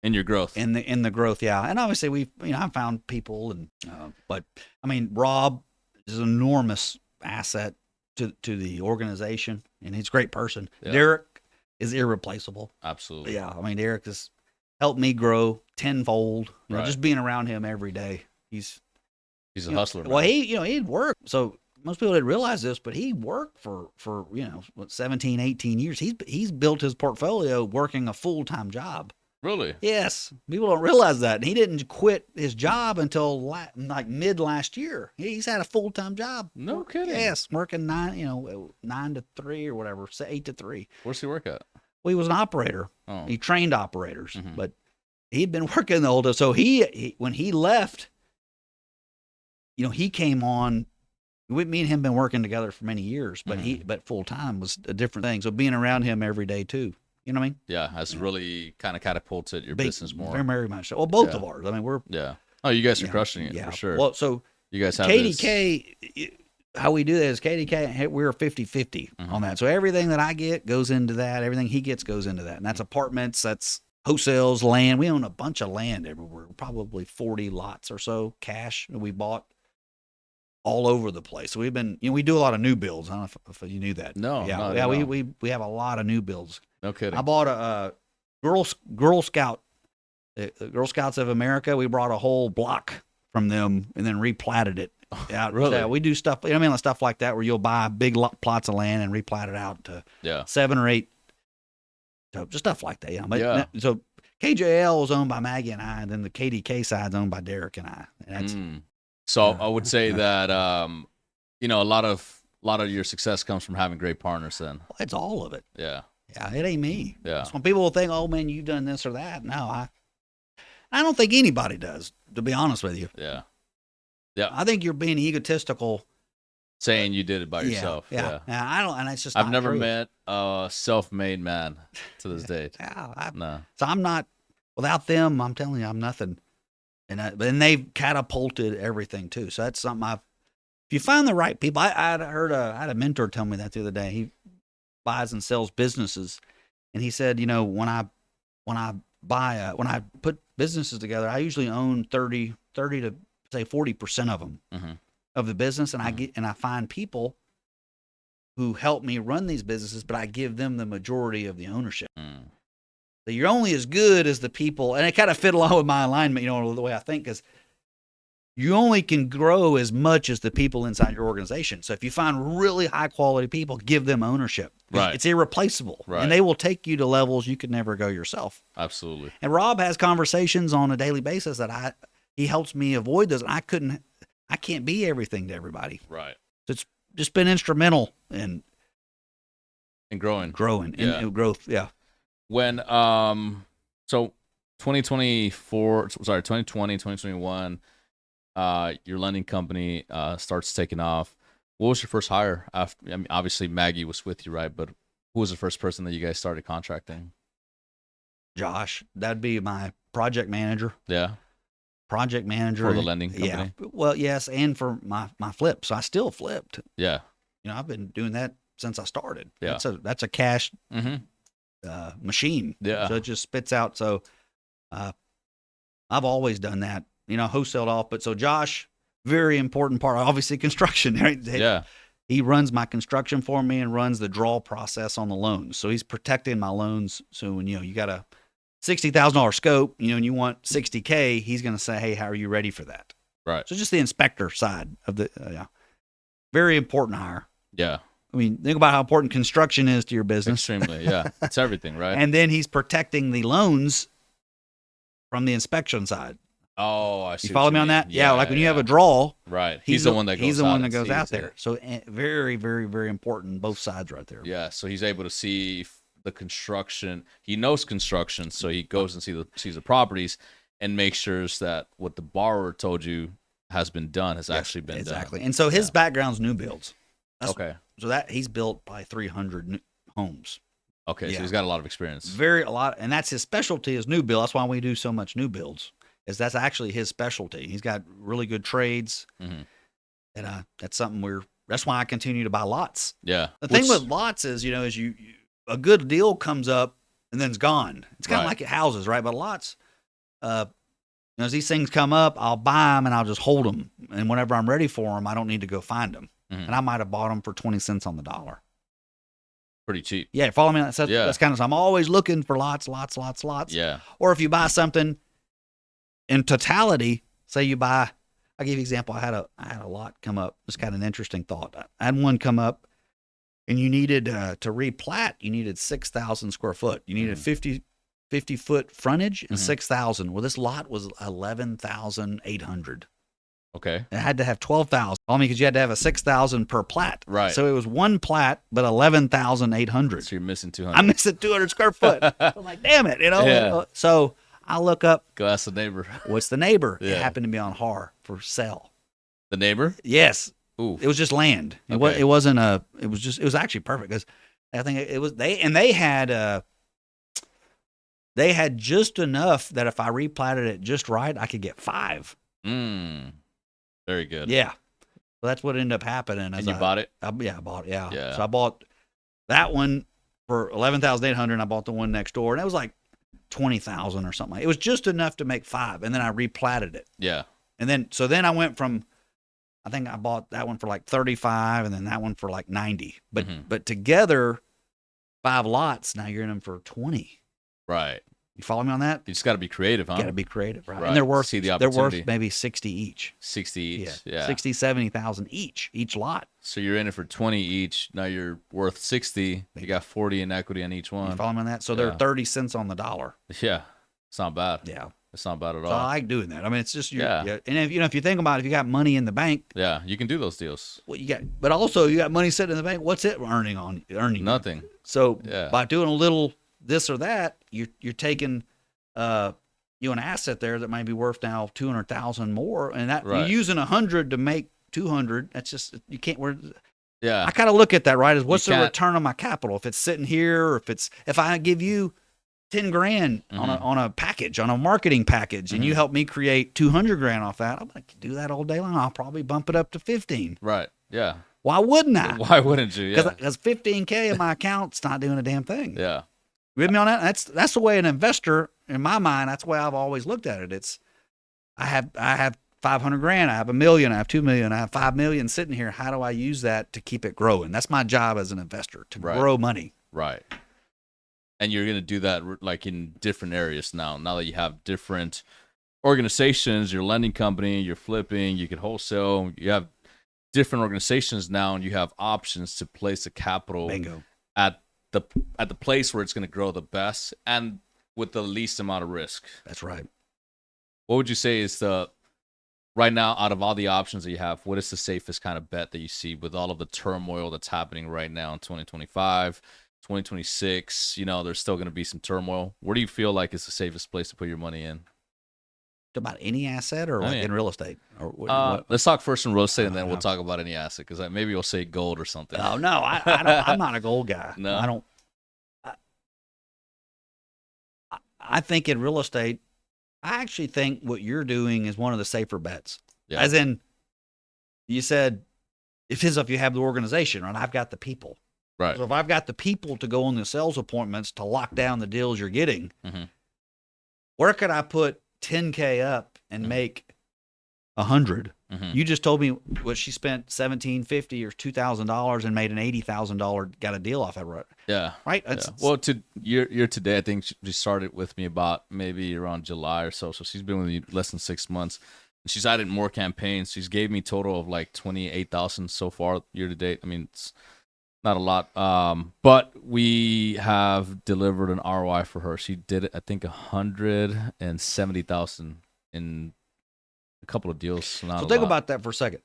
your growth, in the growth. Yeah. And obviously I found people but Rob is an enormous asset to the organization, and he's a great person. Yeah. Derek is irreplaceable. Absolutely. Yeah, Derek has helped me grow tenfold. Just being around him every day. He's a hustler. Well, he'd work. So most people didn't realize this, but he worked for 17, 18 years. He's built his portfolio working a full-time job. Really? Yes. People don't realize that. And he didn't quit his job until mid last year. He's had a full-time job. No kidding. Yes. Working 9 to 3 or whatever, 8 to 3. Where's he work at? Well, he was an operator. Oh. He trained operators, but he'd been working the whole time. So he when he left, he came on. Me and him been working together for many years, but but full-time was a different thing. So being around him every day too. You know what I mean? Yeah, that's really kind of catapulted your business more. Very, very much so. Well, both of ours. We're... Yeah. Oh, you guys are crushing it, for sure. Well, so you guys have KDK, how we do that is KDK, we're 50-50 on that. So everything that I get goes into that. Everything he gets goes into that. And that's apartments, that's wholesales, land. We own a bunch of land everywhere, probably 40 lots or so cash that we bought all over the place. So we've been, we do a lot of new builds. I don't know if you knew that. No, yeah, no, yeah. no. We have a lot of new builds. No kidding. I bought a Girl Scout, Girl Scouts of America. We brought a whole block from them and then replatted it. Yeah, really? Yeah, we do stuff. Stuff like that where you'll buy big plots of land and replat it out to 7 or 8. So just stuff like that. But, so KJL is owned by Maggie and I, and then the KDK side is owned by Derek and I. And that's, So I would say that a lot of your success comes from having great partners. Then it's all of it. Yeah, it ain't me. Yeah. So when people will think, "Oh man, you've done this or that," no, I don't think anybody does. To be honest with you. Yeah. I think you're being egotistical, saying you did it by yourself. Yeah. I don't, and it's just. I've never met a self-made man to this date. No. So I'm not. Without them, I'm telling you, I'm nothing. And they've catapulted everything too. So that's something if you find the right people, I had a mentor tell me that the other day. He buys and sells businesses, and he said, when I put businesses together, I usually own 30 to say 40% of them of the business, and I find people who help me run these businesses, but I give them the majority of the ownership. So you're only as good as the people, and it kind of fit along with my alignment, the way I think, because you only can grow as much as the people inside your organization. So if you find really high quality people, give them ownership. Right. It's irreplaceable. Right. And they will take you to levels you could never go yourself. Absolutely. And Rob has conversations on a daily basis that he helps me avoid those. I can't be everything to everybody. Right. So it's just been instrumental in growing. In growth. Yeah. When so 2020, 2021, your lending company starts taking off. What was your first hire after? Obviously Maggie was with you, right? But who was the first person that you guys started contracting? Josh. That'd be my project manager. Yeah. Project manager for the lending company. Yeah. Well, yes, and for my flip. So I still flipped. Yeah. I've been doing that since I started. Yeah. That's a cash machine. Yeah. So it just spits out. So I've always done that. Wholesaled off. But so Josh, very important part, obviously construction. Right? Yeah. He runs my construction for me and runs the draw process on the loans. So he's protecting my loans. So when you got a $60,000 scope, and you want $60K, he's going to say, "Hey, how are you ready for that?" Right. So just the inspector side of the very important hire. Yeah. Think about how important construction is to your business. Extremely, yeah. It's everything, right? And then he's protecting the loans from the inspection side. Oh, I see. You follow me on that? Yeah, like when you have a draw. Right. He's the one that goes out there. So very, very, very important, both sides right there. Yeah, so he's able to see the construction. He knows construction, so he goes and sees the properties and makes sure that what the borrower told you has been done has actually been done. Exactly. And so his background's new builds. Okay. So that he's built probably 300 homes. Okay, so he's got a lot of experience. A lot, and that's his specialty is new build. That's why we do so much new builds. That's actually his specialty. He's got really good trades, and that's something that's why I continue to buy lots. Yeah. The thing with lots is, a good deal comes up and then it's gone. It's kind of like houses, right? But lots, as these things come up, I'll buy them and I'll just hold them. And whenever I'm ready for them, I don't need to go find them. And I might have bought them for 20 cents on the dollar. Pretty cheap. Yeah, follow me. That's kind of. So I'm always looking for lots. Yeah. Or if you buy something in totality, say you buy. I'll give you an example. I had a lot come up. It's kind of an interesting thought. I had one come up, and you needed to replat. You needed 6,000 square foot. You needed 50 foot frontage and 6,000. Well, this lot was 11,800. Okay. It had to have 12,000. Because you had to have a 6,000 per plat. Right. So it was one plat, but 11,800. So you're missing 200. I'm missing 200 square foot. I'm like, damn it, Yeah. So I look up. Go ask the neighbor. What's the neighbor? Yeah. It happened to be on HAR for sale. The neighbor? Yes. Ooh. It was just land. Okay. It wasn't it was actually perfect because I think they had just enough that if I replatted it just right, I could get 5. Very good. Yeah. So that's what ended up happening. And you bought it? I bought it. Yeah. Yeah. So I bought that one for 11,800. And I bought the one next door, and it was like 20,000 or something. It was just enough to make 5, and then I replatted it. Yeah. And then I went from, I think I bought that one for like 35, and then that one for like 90. But together, 5 lots. Now you're in them for 20. Right. You follow me on that? You just got to be creative, huh? Got to be creative, right? Right. And they're worth See the opportunity. maybe 60 each. 60 each. Yeah. 60, 70,000 each lot. So you're in it for 20 each. Now you're worth 60. You got 40 in equity on each one. You follow me on that? So they're 30 cents on the dollar. Yeah. It's not bad. Yeah. It's not bad at all. So I like doing that. I mean, it's just Yeah. And if you think about it, if you got money in the bank, Yeah, you can do those deals. what you got, but also you got money sitting in the bank. What's it earning? Nothing. So Yeah. by doing a little this or that, you're taking an asset there that might be worth now 200,000 more, and that Right. you're using 100 to make 200. That's just you can't. Yeah. I kind of look at that, right? As what's You the can't- return on my capital if it's sitting here, or if I give you 10 grand on a package, on a marketing package, and you help me create 200 grand off that, I'm gonna do that all day long. I'll probably bump it up to 15. Right. Yeah. Why wouldn't I? Why wouldn't you? Yeah. Because 15K in my account's not doing a damn thing. Yeah. You with me on that? That's the way an investor, in my mind, that's the way I've always looked at it. It's I have 500 grand, I have $1 million, I have 2 million, I have 5 million sitting here. How do I use that to keep it growing? That's my job as an investor, to grow money. Right. And you're going to do that like in different areas now that you have different organizations, your lending company, you're flipping, you can wholesale, you have different organizations now, and you have options to place the capital Bingo. at the place where it's going to grow the best and with the least amount of risk. That's right. What would you say is right now, out of all the options that you have, what is the safest kind of bet that you see with all of the turmoil that's happening right now in 2025, 2026? There's still going to be some turmoil. Where do you feel like is the safest place to put your money in? About any asset or in real estate? Or what? Let's talk first in real estate, and then we'll talk about any asset, because maybe you'll say gold or something. Oh, no, I don't, I'm not a gold guy. No. I don't. I think in real estate, I actually think what you're doing is one of the safer bets. Yeah. As in, you said, if you have the organization, and I've got the people. Right. So if I've got the people to go on the sales appointments to lock down the deals you're getting, where could I put 10K up and make 100? You just told me what she spent $1,750 or $2,000 and made an $80,000, got a deal off that, right? Yeah. Right. Yeah. Well, you're today, I think she started with me about maybe around July or so. So she's been with me less than 6 months. And she's added more campaigns. She's gave me a total of like 28,000 so far year to date. I mean, it's not a lot. But we have delivered an ROI for her. She did it, I think, 170,000 in a couple of deals. So think about that for a second.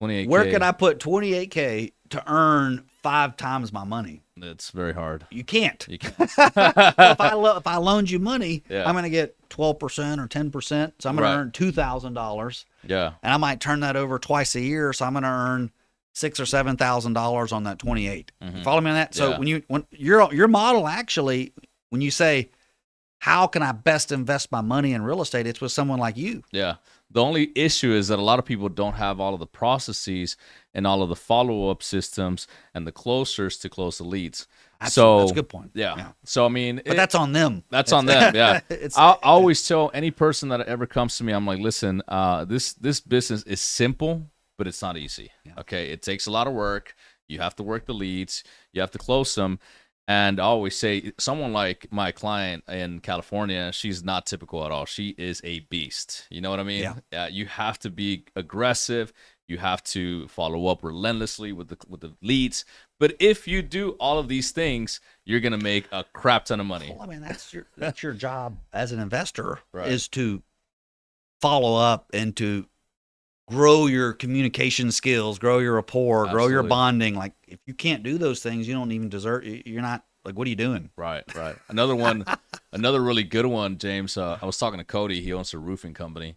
28K. Where could I put 28K to earn 5 times my money? It's very hard. You can't. You can't. So if I loaned you money, Yeah. I'm going to get 12% or 10%. So I'm going to earn $2,000. Yeah. And I might turn that over twice a year. So I'm going to earn $6,000 or $7,000 on that 28. You follow me on that? So Yeah. when your model, actually, when you say, how can I best invest my money in real estate? It's with someone like you. Yeah. The only issue is that a lot of people don't have all of the processes and all of the follow-up systems and the closers to close the leads. That's a good point. Yeah. So, I mean, but that's on them. That's on them. Yeah. I always tell any person that ever comes to me, I'm like, listen, this business is simple, but it's not easy. Yeah. Okay. It takes a lot of work. You have to work the leads. You have to close them. And I always say, someone like my client in California, she's not typical at all. She is a beast. You know what I mean? Yeah. You have to be aggressive. You have to follow up relentlessly with the leads. But if you do all of these things, you're gonna make a crap ton of money. Well, I mean, that's your job as an investor, Right. is to follow up and to grow your communication skills, grow your rapport, grow your Absolutely. bonding. Like, if you can't do those things, you don't even deserve. You're not like, what are you doing? Right. Another one, another really good one, James. I was talking to Cody. He owns a roofing company.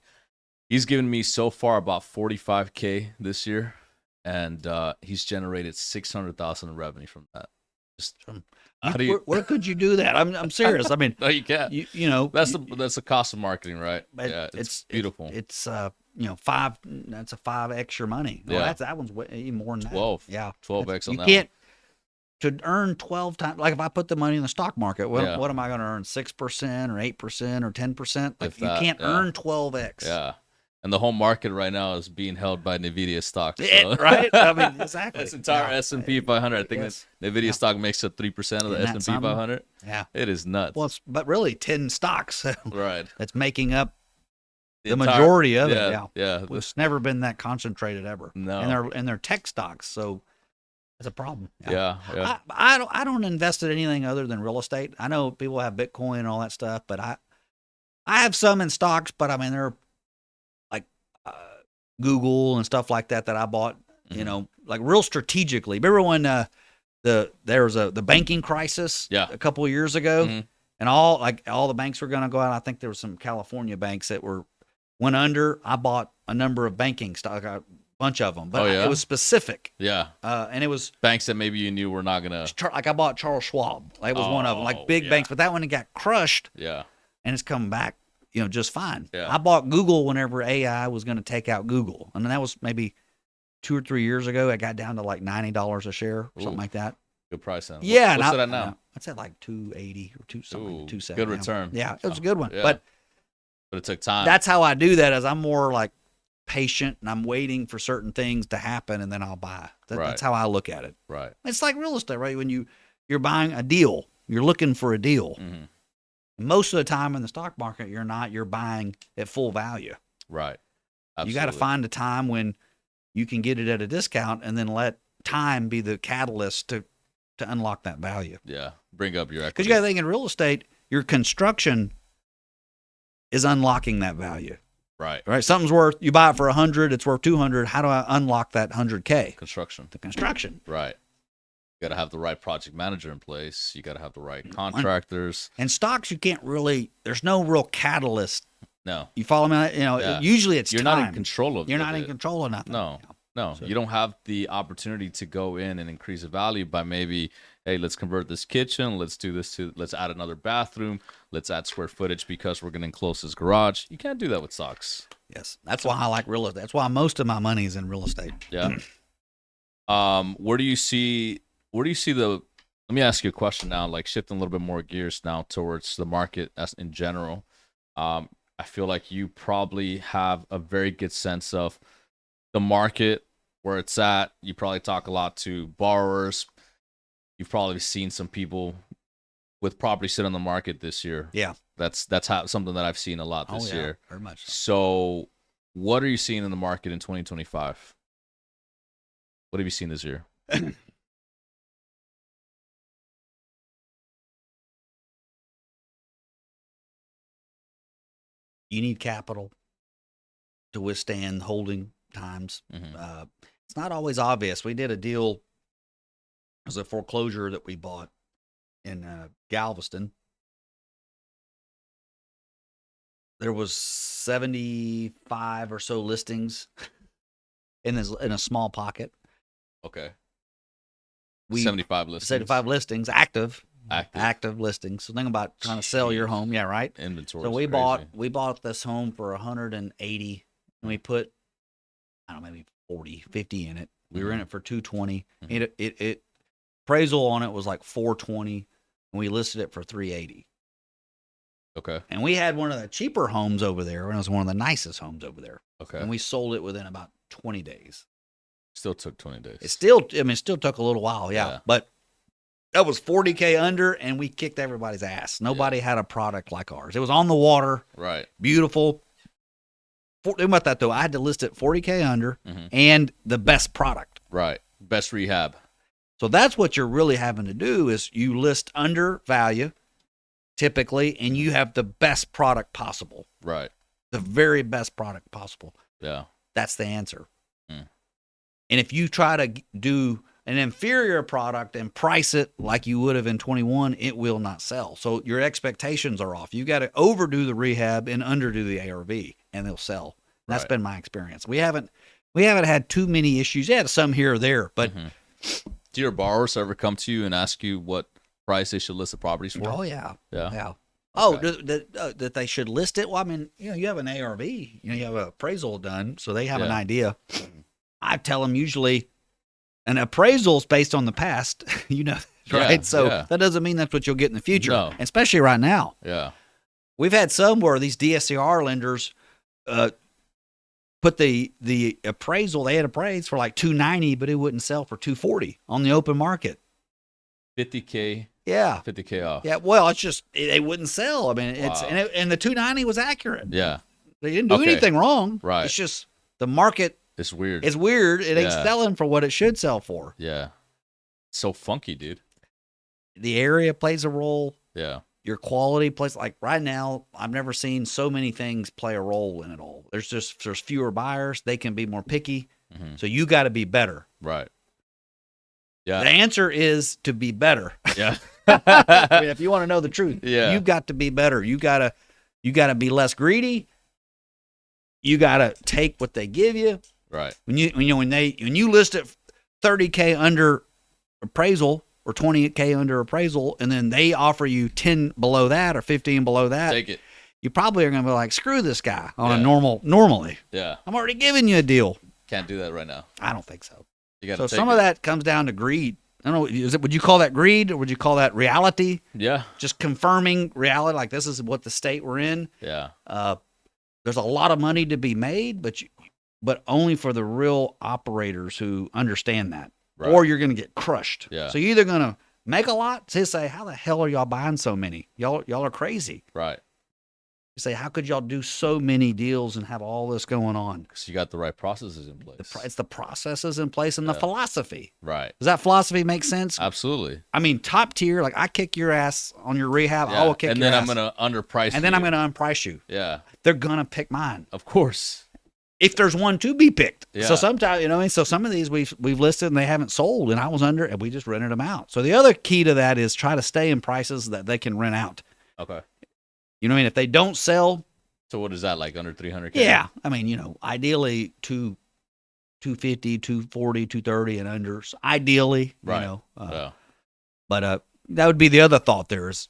He's given me so far about 45K this year, and he's generated 600,000 in revenue from that. Just how do you? Where could you do that? I'm serious. I mean, No, you can't. you know, That's the cost of marketing, right? but Yeah, it's beautiful. It's 5. That's a 5x your money. Well, Yeah. that one's way more than 12. that. Yeah, 12x on you that can't. to earn 12 times, like if I put the money in the stock market, Yeah. what am I going to earn? 6% or 8% or 10%? Like If you that, can't yeah. earn 12x. Yeah. And the whole market right now is being held by Nvidia stock. So. Right? I mean, exactly. This entire Yeah. S&P 500. I think Yes. that Nvidia Yeah. stock makes up 3% of the Isn't that S&P something? 500. Yeah. It is nuts. Well, but really 10 stocks right. that's making up the entire- majority of yeah, it. Yeah. Yeah. It's never been that concentrated ever. No. And they're tech stocks, so it's a problem. Yeah. I don't invest in anything other than real estate. I know people have Bitcoin and all that stuff, but I have some in stocks, but I mean they're like Google and stuff like that I bought, you know, like real strategically. Remember when there was the banking crisis a couple of years ago, and all the banks were going to go out. I think there were some California banks that went under. I bought a number of banking stock, a bunch of them, but it was specific. Yeah. And it was banks that maybe you knew were not going to. Like I bought Charles Schwab. Like it was one of them, like big banks, but that one got crushed. Yeah. And it's coming back, you know, just fine. Yeah. I bought Google whenever AI was going to take out Google. And that was maybe 2 or 3 years ago. It got down to like $90 a share or something like that. Good price then. Yeah. What's it at now? I'd say like 280 or 270. Good return. Yeah. It was a good one. Yeah. But it took time. That's how I do that, is I'm more like patient and I'm waiting for certain things to happen and then I'll buy. That's how I look at it. Right. It's like real estate, right? When you're buying a deal, you're looking for a deal. Mm-hmm. Most of the time in the stock market, you're buying at full value. Right. Absolutely. You got to find a time when you can get it at a discount and then let time be the catalyst to unlock that value. Yeah. Bring up your equity. Because you got to think in real estate, your construction is unlocking that value. Right. Right. Something's worth, you buy it for 100, it's worth 200. How do I unlock that 100K? Construction. The construction. Right. You got to have the right project manager in place. You got to have the right contractors. And stocks, you can't really, there's no real catalyst. No. You follow me? You know, usually it's You're time. not in control of it. You're not in control of nothing. No. No, so you don't have the opportunity to go in and increase the value by maybe, hey, let's convert this kitchen. Let's do this let's add another bathroom. Let's add square footage because we're going to enclose this garage. You can't do that with stocks. Yes. That's why I like real estate. That's why most of my money is in real estate. Yeah. Where do you see let me ask you a question now, like shifting a little bit more gears now towards the market as in general. I feel like you probably have a very good sense of the market, where it's at. You probably talk a lot to borrowers. You've probably seen some people with property sit on the market this year. Yeah. That's something that I've seen a lot this year. Very much so. So what are you seeing in the market in 2025? What have you seen this year? You need capital to withstand holding times. Mm-hmm. It's not always obvious. We did a deal. It was a foreclosure that we bought in Galveston. There was 75 or so listings in a small pocket. Okay. 75 listings. 75 listings, active listings. So think about trying to sell your home. Yeah, right. Inventory. So we bought this home for 180, and we put, I don't know, maybe 40, 50 in it. We were in it for 220. Mm-hmm. It appraisal on it was like 420, and we listed it for 380. Okay. And we had one of the cheaper homes over there, and it was one of the nicest homes over there. Okay. And we sold it within about 20 days. Still took 20 days. It still took a little while, yeah. But that was 40K under, and we kicked everybody's ass. Nobody had a product like ours. It was on the water. Right. Beautiful. Think about that, though. I had to list it 40K under and the best product. Right. Best rehab. So that's what you're really having to do is you list under value, typically, and you have the best product possible. Right. The very best product possible. Yeah. That's the answer. And if you try to do an inferior product and price it like you would have in 21, it will not sell. So your expectations are off. You got to overdo the rehab and underdo the ARV, and they'll sell. That's been my experience. We haven't had too many issues. Yeah, some here or there, but do your borrowers ever come to you and ask you what price they should list the properties for? Oh yeah. Okay. Oh, that they should list it. Well, I mean, you have an ARV, you have an appraisal done, so they have an idea. I tell them usually an appraisal is based on the past. right? Yeah, So yeah. that doesn't mean that's what you'll get in the future, No. especially right now. Yeah. We've had some where these DSCR lenders put the appraisal, they had appraised for like 290, but it wouldn't sell for 240 on the open market. 50K. Yeah. 50K off. Yeah. Well, it's just they wouldn't sell. I mean, Wow. and the 290 was accurate. Yeah. They didn't do Okay. anything wrong. Right. It's just the market It's weird. is weird. It ain't Yeah. selling for what it should sell for. Yeah. So funky, dude. The area plays a role. Yeah. Your quality plays, like right now, I've never seen so many things play a role in it all. There's fewer buyers. They can be more picky. Mhm. So you got to be better. Right. Yeah. The answer is to be better. Yeah. I mean, if you want to know the truth, Yeah. you've got to be better. You gotta be less greedy. You gotta take what they give you. Right. When you list it 30K under appraisal or 20K under appraisal, and then they offer you 10 below that or 15 below that, Take it. you probably are gonna be like, screw this guy on Yeah. a normally. Yeah. I'm already giving you a deal. Can't do that right now. I don't think so. You got So to some of that comes down to greed. I don't know. Would you call that greed or would you call that reality? Yeah. Just confirming reality, like this is what the state we're in. Yeah. There's a lot of money to be made, but only for the real operators who understand that. Right. Or you're going to get crushed. Yeah. So you're either going to make a lot, say, how the hell are y'all buying so many? Y'all are crazy. Right. You say, how could y'all do so many deals and have all this going on? Because you got the right processes in place. It's the processes in place and the philosophy. Right. Does that philosophy make sense? Absolutely. I mean, top tier, like I kick your ass on your rehab, Yeah. I will kick and your then ass. I'm going to underprice and then you. I'm going to unprice you. Yeah. They're going to pick mine. Of course. If there's one to be picked. Yeah. So sometimes, so some of these we've listed and they haven't sold, and I was under, and we just rented them out. So the other key to that is try to stay in prices that they can rent out. Okay. You know what I mean? If they don't sell, So what is that, like under 300K? yeah. I mean, ideally 250, 240, 230 and under. Ideally, Right. But Yeah. that would be the other thought there is,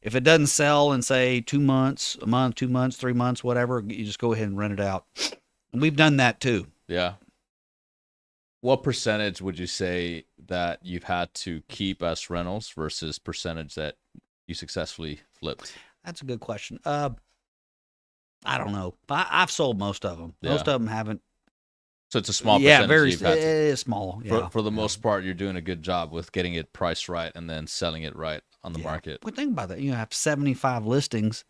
if it doesn't sell in say 2 months, a month, 2 months, 3 months, whatever, you just go ahead and rent it out. And we've done that too. Yeah. What percentage would you say that you've had to keep as rentals versus percentage that you successfully flipped? That's a good question. I don't know. I've sold most of them. Yeah. Most of them haven't. So it's a small Yeah, percentage very. you've had It to. is small. Yeah. For the most part, you're doing a good job with getting it priced right and then selling it right on the market. Well, think about that. You have 75 listings,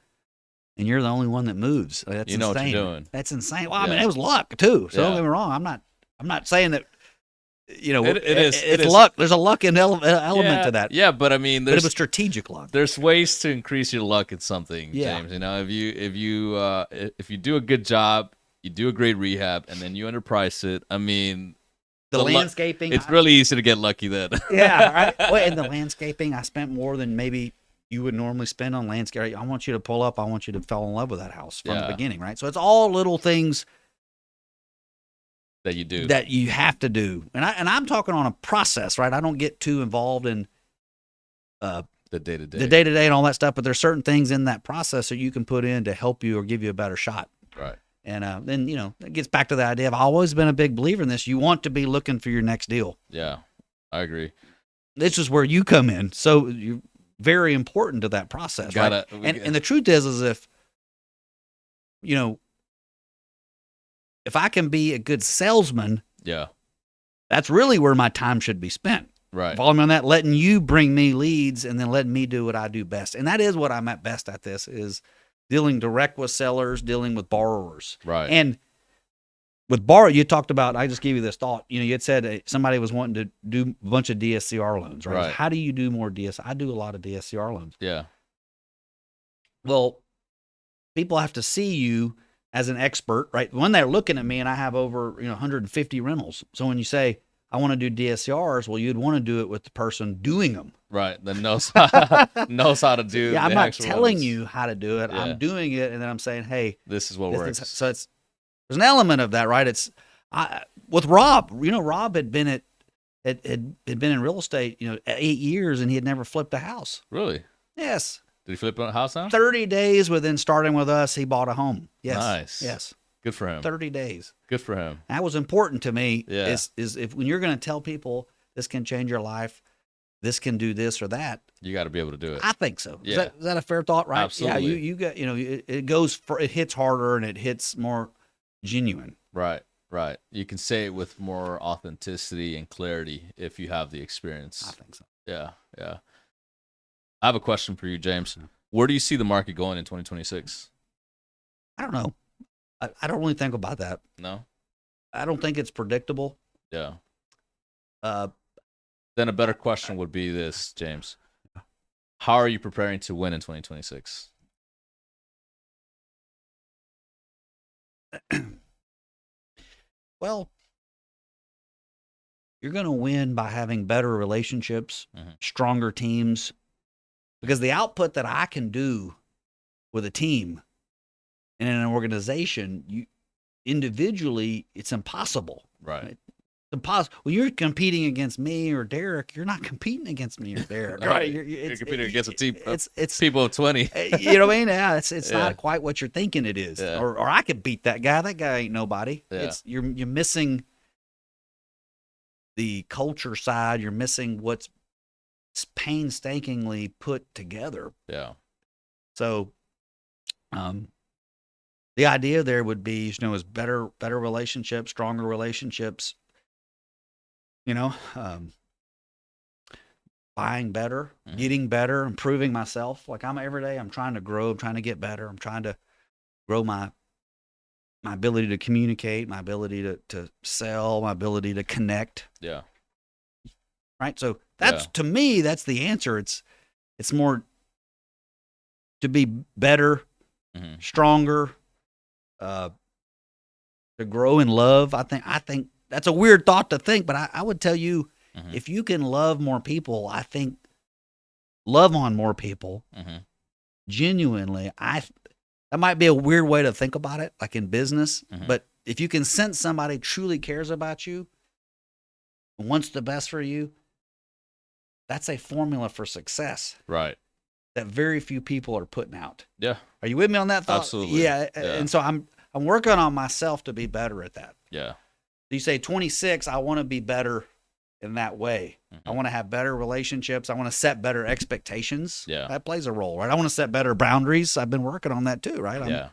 and you're the only one that moves. That's You know insane. what you're doing. That's insane. Well, I mean, Yeah. it was luck too. So Yeah. don't get me wrong. I'm not saying that. It is. It's luck. There's a luck element yeah, to that. Yeah, but I mean, But there's it was strategic luck. there's ways to increase your luck in something, Yeah. James. If you do a good job, you do a great rehab, and then you underprice it. I mean, The luck- landscaping. it's really easy to get lucky then. Yeah, right. Well, in the landscaping, I spent more than maybe you would normally spend on landscaping. I want you to pull up. I want you to fall in love with that house from the Yeah. beginning, right? So it's all little things that you do. that you have to do. And I'm talking on a process, right? I don't get too involved in the day to the day. day-to-day and all that stuff, but there's certain things in that process that you can put in to help you or give you a better shot. Right. And then, it gets back to the idea of I've always been a big believer in this. You want to be looking for your next deal. Yeah, I agree. This is where you come in. So you're very important to that process, right? And the truth is if, if I can be a good salesman, Yeah. that's really where my time should be spent. Right. Following on that, letting you bring me leads and then letting me do what I do best. And that is what I'm at best at this is dealing direct with sellers, dealing with borrowers. Right. And with borrow, you talked about, I just gave you this thought, you had said somebody was wanting to do a bunch of DSCR loans, right? Right. How do you do more DSCR? I do a lot of DSCR loans. Yeah. Well, people have to see you as an expert, right? When they're looking at me and I have over 150 rentals. So when you say, I want to do DSCRs, well, you'd want to do it with the person doing them. Right. That knows knows how to do. Yeah, I'm the not actual telling ones. you how to do it. Yeah. I'm doing it, and then I'm saying, hey, This is what this works. so there's an element of that, right? With Rob. Rob had been had been in real estate, 8 years, and he had never flipped a house. Really? Yes. Did he flip a house now? 30 days within starting with us, he bought a home. Yes. Nice. Yes. Good for him. 30 days. Good for him. That was important to me. Yeah. Is if when you're going to tell people this can change your life, this can do this or that. You got to be able to do it. I think so. Yeah. Is that a fair thought, right? Absolutely. Yeah, you got, it hits harder and it hits more genuine. Right. You can say it with more authenticity and clarity if you have the experience. I think so. Yeah. I have a question for you, James. Where do you see the market going in 2026? I don't know. I don't really think about that. No? I don't think it's predictable. Yeah. Uh, Then a better question would be this, James. How are you preparing to win in 2026? Well, you're going to win by having better relationships, stronger teams, because the output that I can do with a team and in an organization, individually, it's impossible. Right. It's impossible. When you're competing against me or Derek, you're not competing against me or Derek. Right? You're competing against a team. It's people of 20. You know what I mean? Yeah, it's not quite what you're thinking it is. Yeah. Or I could beat that guy. That guy ain't nobody. Yeah. You're missing the culture side. You're missing what's painstakingly put together. Yeah. So, the idea there would be, is better relationships, stronger relationships. Buying better, getting better, improving myself. Like every day, I'm trying to grow. I'm trying to get better. I'm trying to grow my ability to communicate, my ability to sell, my ability to connect. Yeah. Right. So to me, that's the answer. It's more to be better, stronger, to grow in love. I think that's a weird thought to think, but I would tell you, if you can love more people, I think love on more people genuinely. That might be a weird way to think about it, like in business, but if you can sense somebody truly cares about you and wants the best for you, that's a formula for success. Right. That very few people are putting out. Yeah. Are you with me on that thought? Absolutely. Yeah. And so I'm working on myself to be better at that. Yeah. You say 26, I want to be better in that way. I want to have better relationships. I want to set better expectations. Yeah. That plays a role, right? I want to set better boundaries. I've been working on that too, right?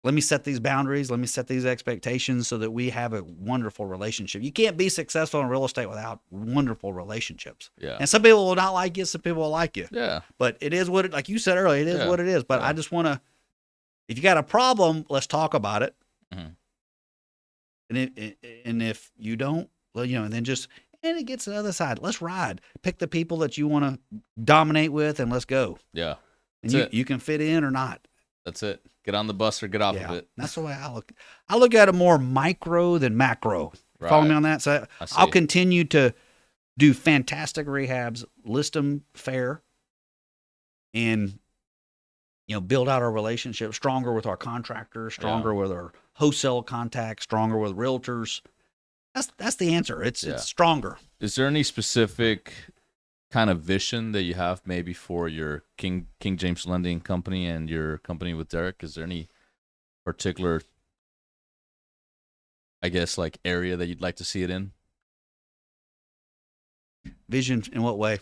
Let me set these boundaries. Let me set these expectations so that we have a wonderful relationship. You can't be successful in real estate without wonderful relationships. Yeah. And some people will not like you. Some people will like you. Yeah. But it is like you said earlier, it is what it is. But I just want to, if you got a problem, let's talk about it. And if you don't, well, and then and it gets to the other side. Let's ride. Pick the people that you want to dominate with, and let's go. Yeah. And you can fit in or not. That's it. Get on the bus or get off of it. That's the way I look. I look at it more micro than macro. Right. Follow me on that? So I'll continue to do fantastic rehabs, list them fair, and build out our relationship stronger with our contractors, stronger with our wholesale contacts, stronger with realtors. That's the answer. It's stronger. Is there any specific kind of vision that you have maybe for your King James Lending Company and your company with Derek? Is there any particular, I guess, like area that you'd like to see it in? Vision in what way?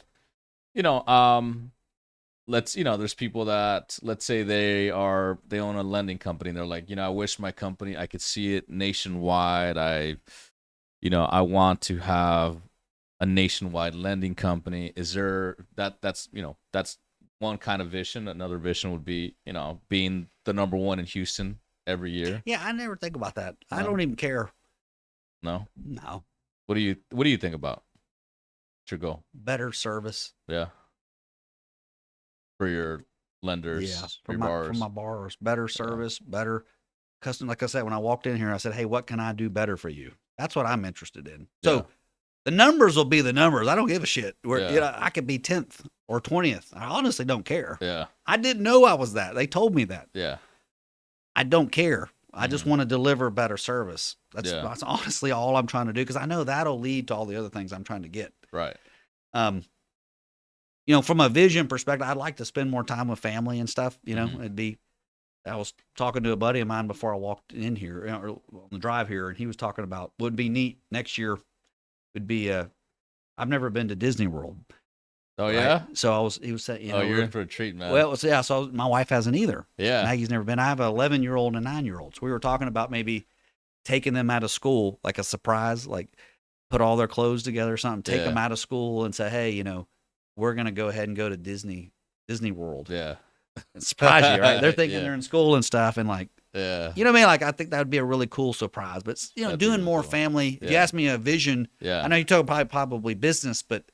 There's people that, let's say they own a lending company and they're like, I wish my company, I could see it nationwide. I want to have a nationwide lending company. Is there that's one kind of vision. Another vision would be, being the number one in Houston every year. Yeah. I never think about that. No? I don't even care. No. What do you think about? What's your goal? Better service. Yeah. For your lenders. Yeah. For my borrowers, better service, better custom. Like I said, when I walked in here, I said, "Hey, what can I do better for you?" That's what I'm interested in. So the numbers will be the numbers. I don't give a shit. I could be 10th or 20th. I honestly don't care. Yeah. I didn't know I was that. They told me that. Yeah. I don't care. I just want to deliver better service. That's honestly all I'm trying to do, because I know that'll lead to all the other things I'm trying to get. Right. From a vision perspective, I'd like to spend more time with family and stuff. I was talking to a buddy of mine before I walked in here, or on the drive here, and he was talking about would be neat next year would be I've never been to Disney World. Oh Right? yeah. So he was saying, Oh, you're in for a treat, man. well, yeah. So my wife hasn't either. Yeah. Maggie's never been. I have an 11-year-old and a 9-year-old. So we were talking about maybe taking them out of school, like a surprise, like put all their clothes together or something, take them out of school and say, hey, we're going to go ahead and go to Disney World. Yeah. And surprise you, right? They're thinking Yeah. they're in school and stuff. And like, Yeah. you know what I mean? Like, I think that would be a really cool surprise. But, That'd be doing really more cool. family, if you Yeah. ask me a vision, Yeah. I know you talk probably business, but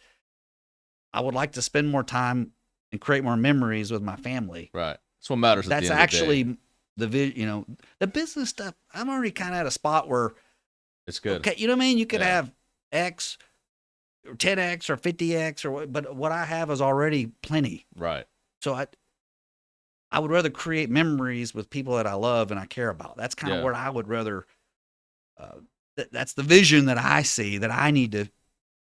I would like to spend more time and create more memories with my family. Right. That's what matters. That's at the end actually of the day. the business stuff. I'm already kind of at a spot where, It's good. okay, you know what I mean? You could Yeah. have X or 10X or 50X but what I have is already plenty. Right. So I would rather create memories with people that I love and I care about. That's kind of Yeah. where I would rather. That's the vision that I see that I need to,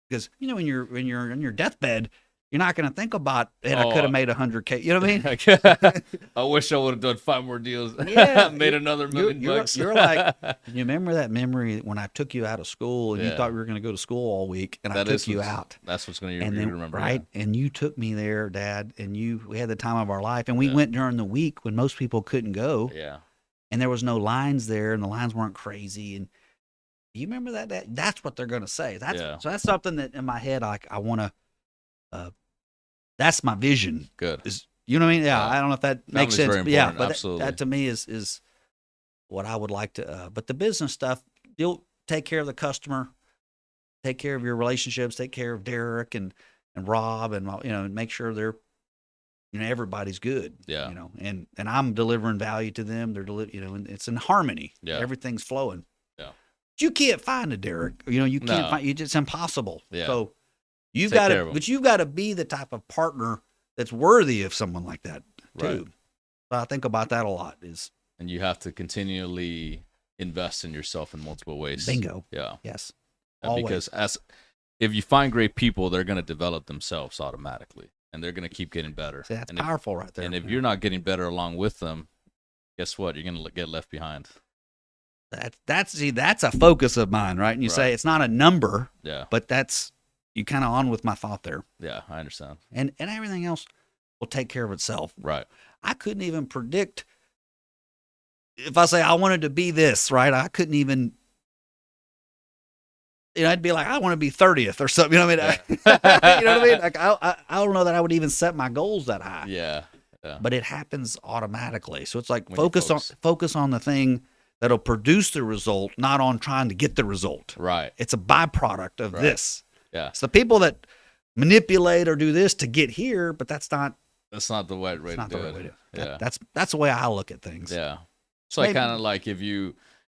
because when you're on your deathbed, you're not going to think about, I could Oh. have made 100K. You know what I mean? I wish I would have done 5 more deals. Yeah, Made another $1 million bucks. You're like, you remember that memory when I took you out of school and you Yeah. thought we were going to go to school all week and I That is took you what's- out. That's what's going And to then, remember. right? And you took me there, Dad, and we had the time of our life. And we Yeah. went during the week when most people couldn't go. Yeah. And there was no lines there and the lines weren't crazy. And you remember that? That's what they're going to say. So that's something that in my head, like, I want to, that's my vision. Good. You know what I mean? Yeah. Yeah. I don't know if that makes Family's sense. very But yeah, important. but Absolutely. that to me is what I would like to, but the business stuff, you'll take care of the customer, take care of your relationships, take care of Derek and Rob and, and make sure they're, everybody's good. Yeah. And I'm delivering value to them. They're and it's in harmony. Yeah. Everything's flowing. Yeah. But you can't find a Derek. You can't No. find. It's impossible. Yeah. So you've Take got care of to, 'em. but you've got to be the type of partner that's worthy of someone like that too. Right. So I think about that a lot. Is And you have to continually invest in yourself in multiple ways. bingo. Yeah. Yes. Because if you find great people, they're going to develop themselves automatically, and they're going to keep getting better. See, that's and powerful right there. And if you're not getting better along with them, guess what? You're going to get left behind. that's a focus of mine, right? And you say Right. it's not a number, Yeah. but that's you kind of on with my thought there. Yeah, I understand. And everything else will take care of itself. Right. I couldn't even predict if I say I wanted to be this, right? I couldn't even. I'd be like, I want to be 30th or something. You know what I mean? You know what I mean? Like, I don't know that I would even set my goals that high. Yeah. Yeah. But it happens automatically. So it's like When you focus on the thing that'll produce the result, not on trying to get the result. Right. It's a byproduct of Right. this. Yeah. It's the people that manipulate or do this to get here, but that's not That's not the right way to not do the it. right way to. Yeah. That's the way I look at things. Yeah. It's like Maybe- kind of like if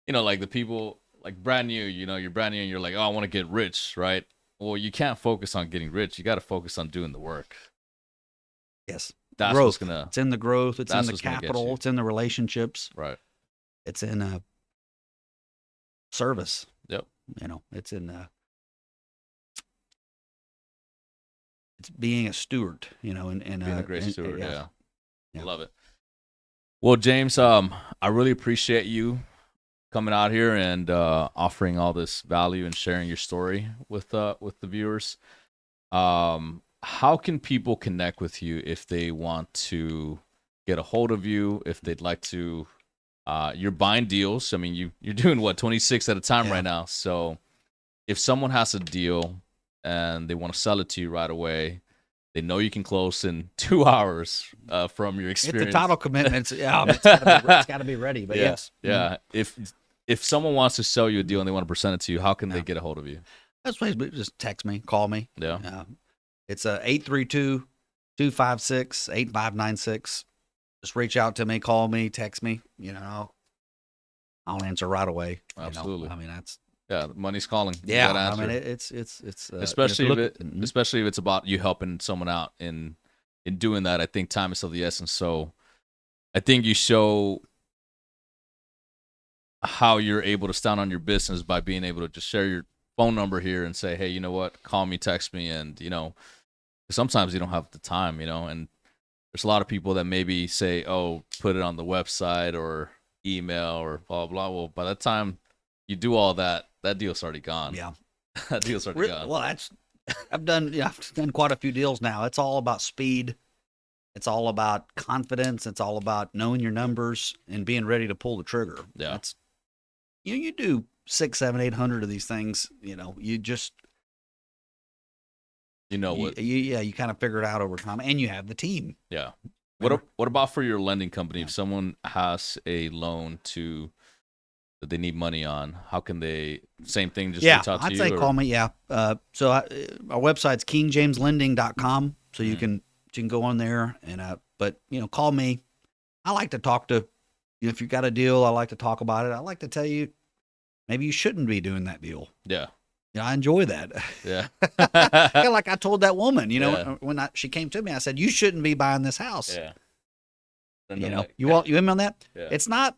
like the people like brand new, you're brand new and you're like, oh, I want to get rich, right? Well, you can't focus on getting rich. You got to focus on doing the work. Yes. That's Growth. what's gonna It's in the growth. It's in that's the what's gonna get capital. you. It's in the relationships. right. It's in service. Yep. It's in it's being a steward. And Being a great steward. yeah. I love it. Well, James, I really appreciate you coming out here and offering all this value and sharing your story with the viewers. How can people connect with you if they want to get a hold of you? If they'd like to, you're buying deals. I mean, you're doing what 26 at a time Yeah. right now. So, if someone has a deal and they want to sell it to you right away, they know you can close in 2 hours from your If experience. the title commitments, it's got to be ready. But Yeah, yes, yeah. If someone wants to sell you a deal and they want to present it to you, how can they get a hold of you? that's why just text me, call me. Yeah. It's 832-256-8596. Just reach out to me, call me, text me. I'll answer right away. Absolutely. I mean, that's Yeah, the money's calling. You yeah. gotta I answer. mean, it's especially look- especially if it's about you helping someone out in doing that. I think time is of the essence. So I think you show how you're able to stand on your business by being able to just share your phone number here and say, hey, you know what, call me, text me. And sometimes you don't have the time, and there's a lot of people that maybe say, oh, put it on the website or email or blah blah. Well, by the time you do all that, that deal's already gone. yeah. That deal's already gone. Well, that's I've done quite a few deals now. It's all about speed. It's all about confidence. It's all about knowing your numbers and being ready to pull the trigger. Yeah. That's, you do 6, 7, 800 of these things. You just what? you kind of figure it out over time, and you have the team. Yeah. What about for your lending company? If someone has a loan that they need money on, how can they? Same thing, just reach out to I'd you? say call me. Yeah. So our website's kingjamesLending.com. So you can go on there but call me. I like to talk to if you've got a deal. I like to talk about it. I like to tell you maybe you shouldn't be doing that deal. Yeah. I enjoy that. Yeah. Kind of like I told that woman, when she came to me, I said, you shouldn't be buying this house. Yeah. You in on that? Yeah. It's not.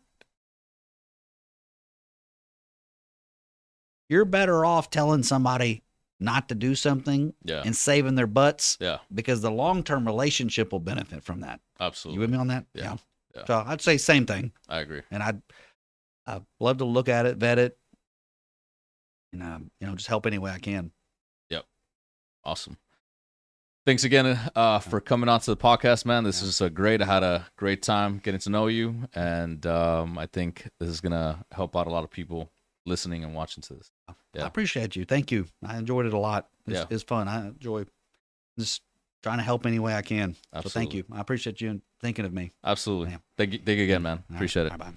You're better off telling somebody not to do something and saving their butts because the long-term relationship will benefit from that. Absolutely. You with me on that? Yeah. So I'd say same thing. I agree. And I'd love to look at it, vet it, and just help any way I can. Yep. Awesome. Thanks again for coming on to the podcast, man. This is great. I had a great time getting to know you, and I think this is gonna help out a lot of people listening and watching to this. I appreciate you. Thank you. I enjoyed it a lot. It's fun. I enjoy just trying to help any way I can. Absolutely. So thank you. I appreciate you thinking of me. Absolutely. Yeah. Thank you again, man. Appreciate it. Bye-bye.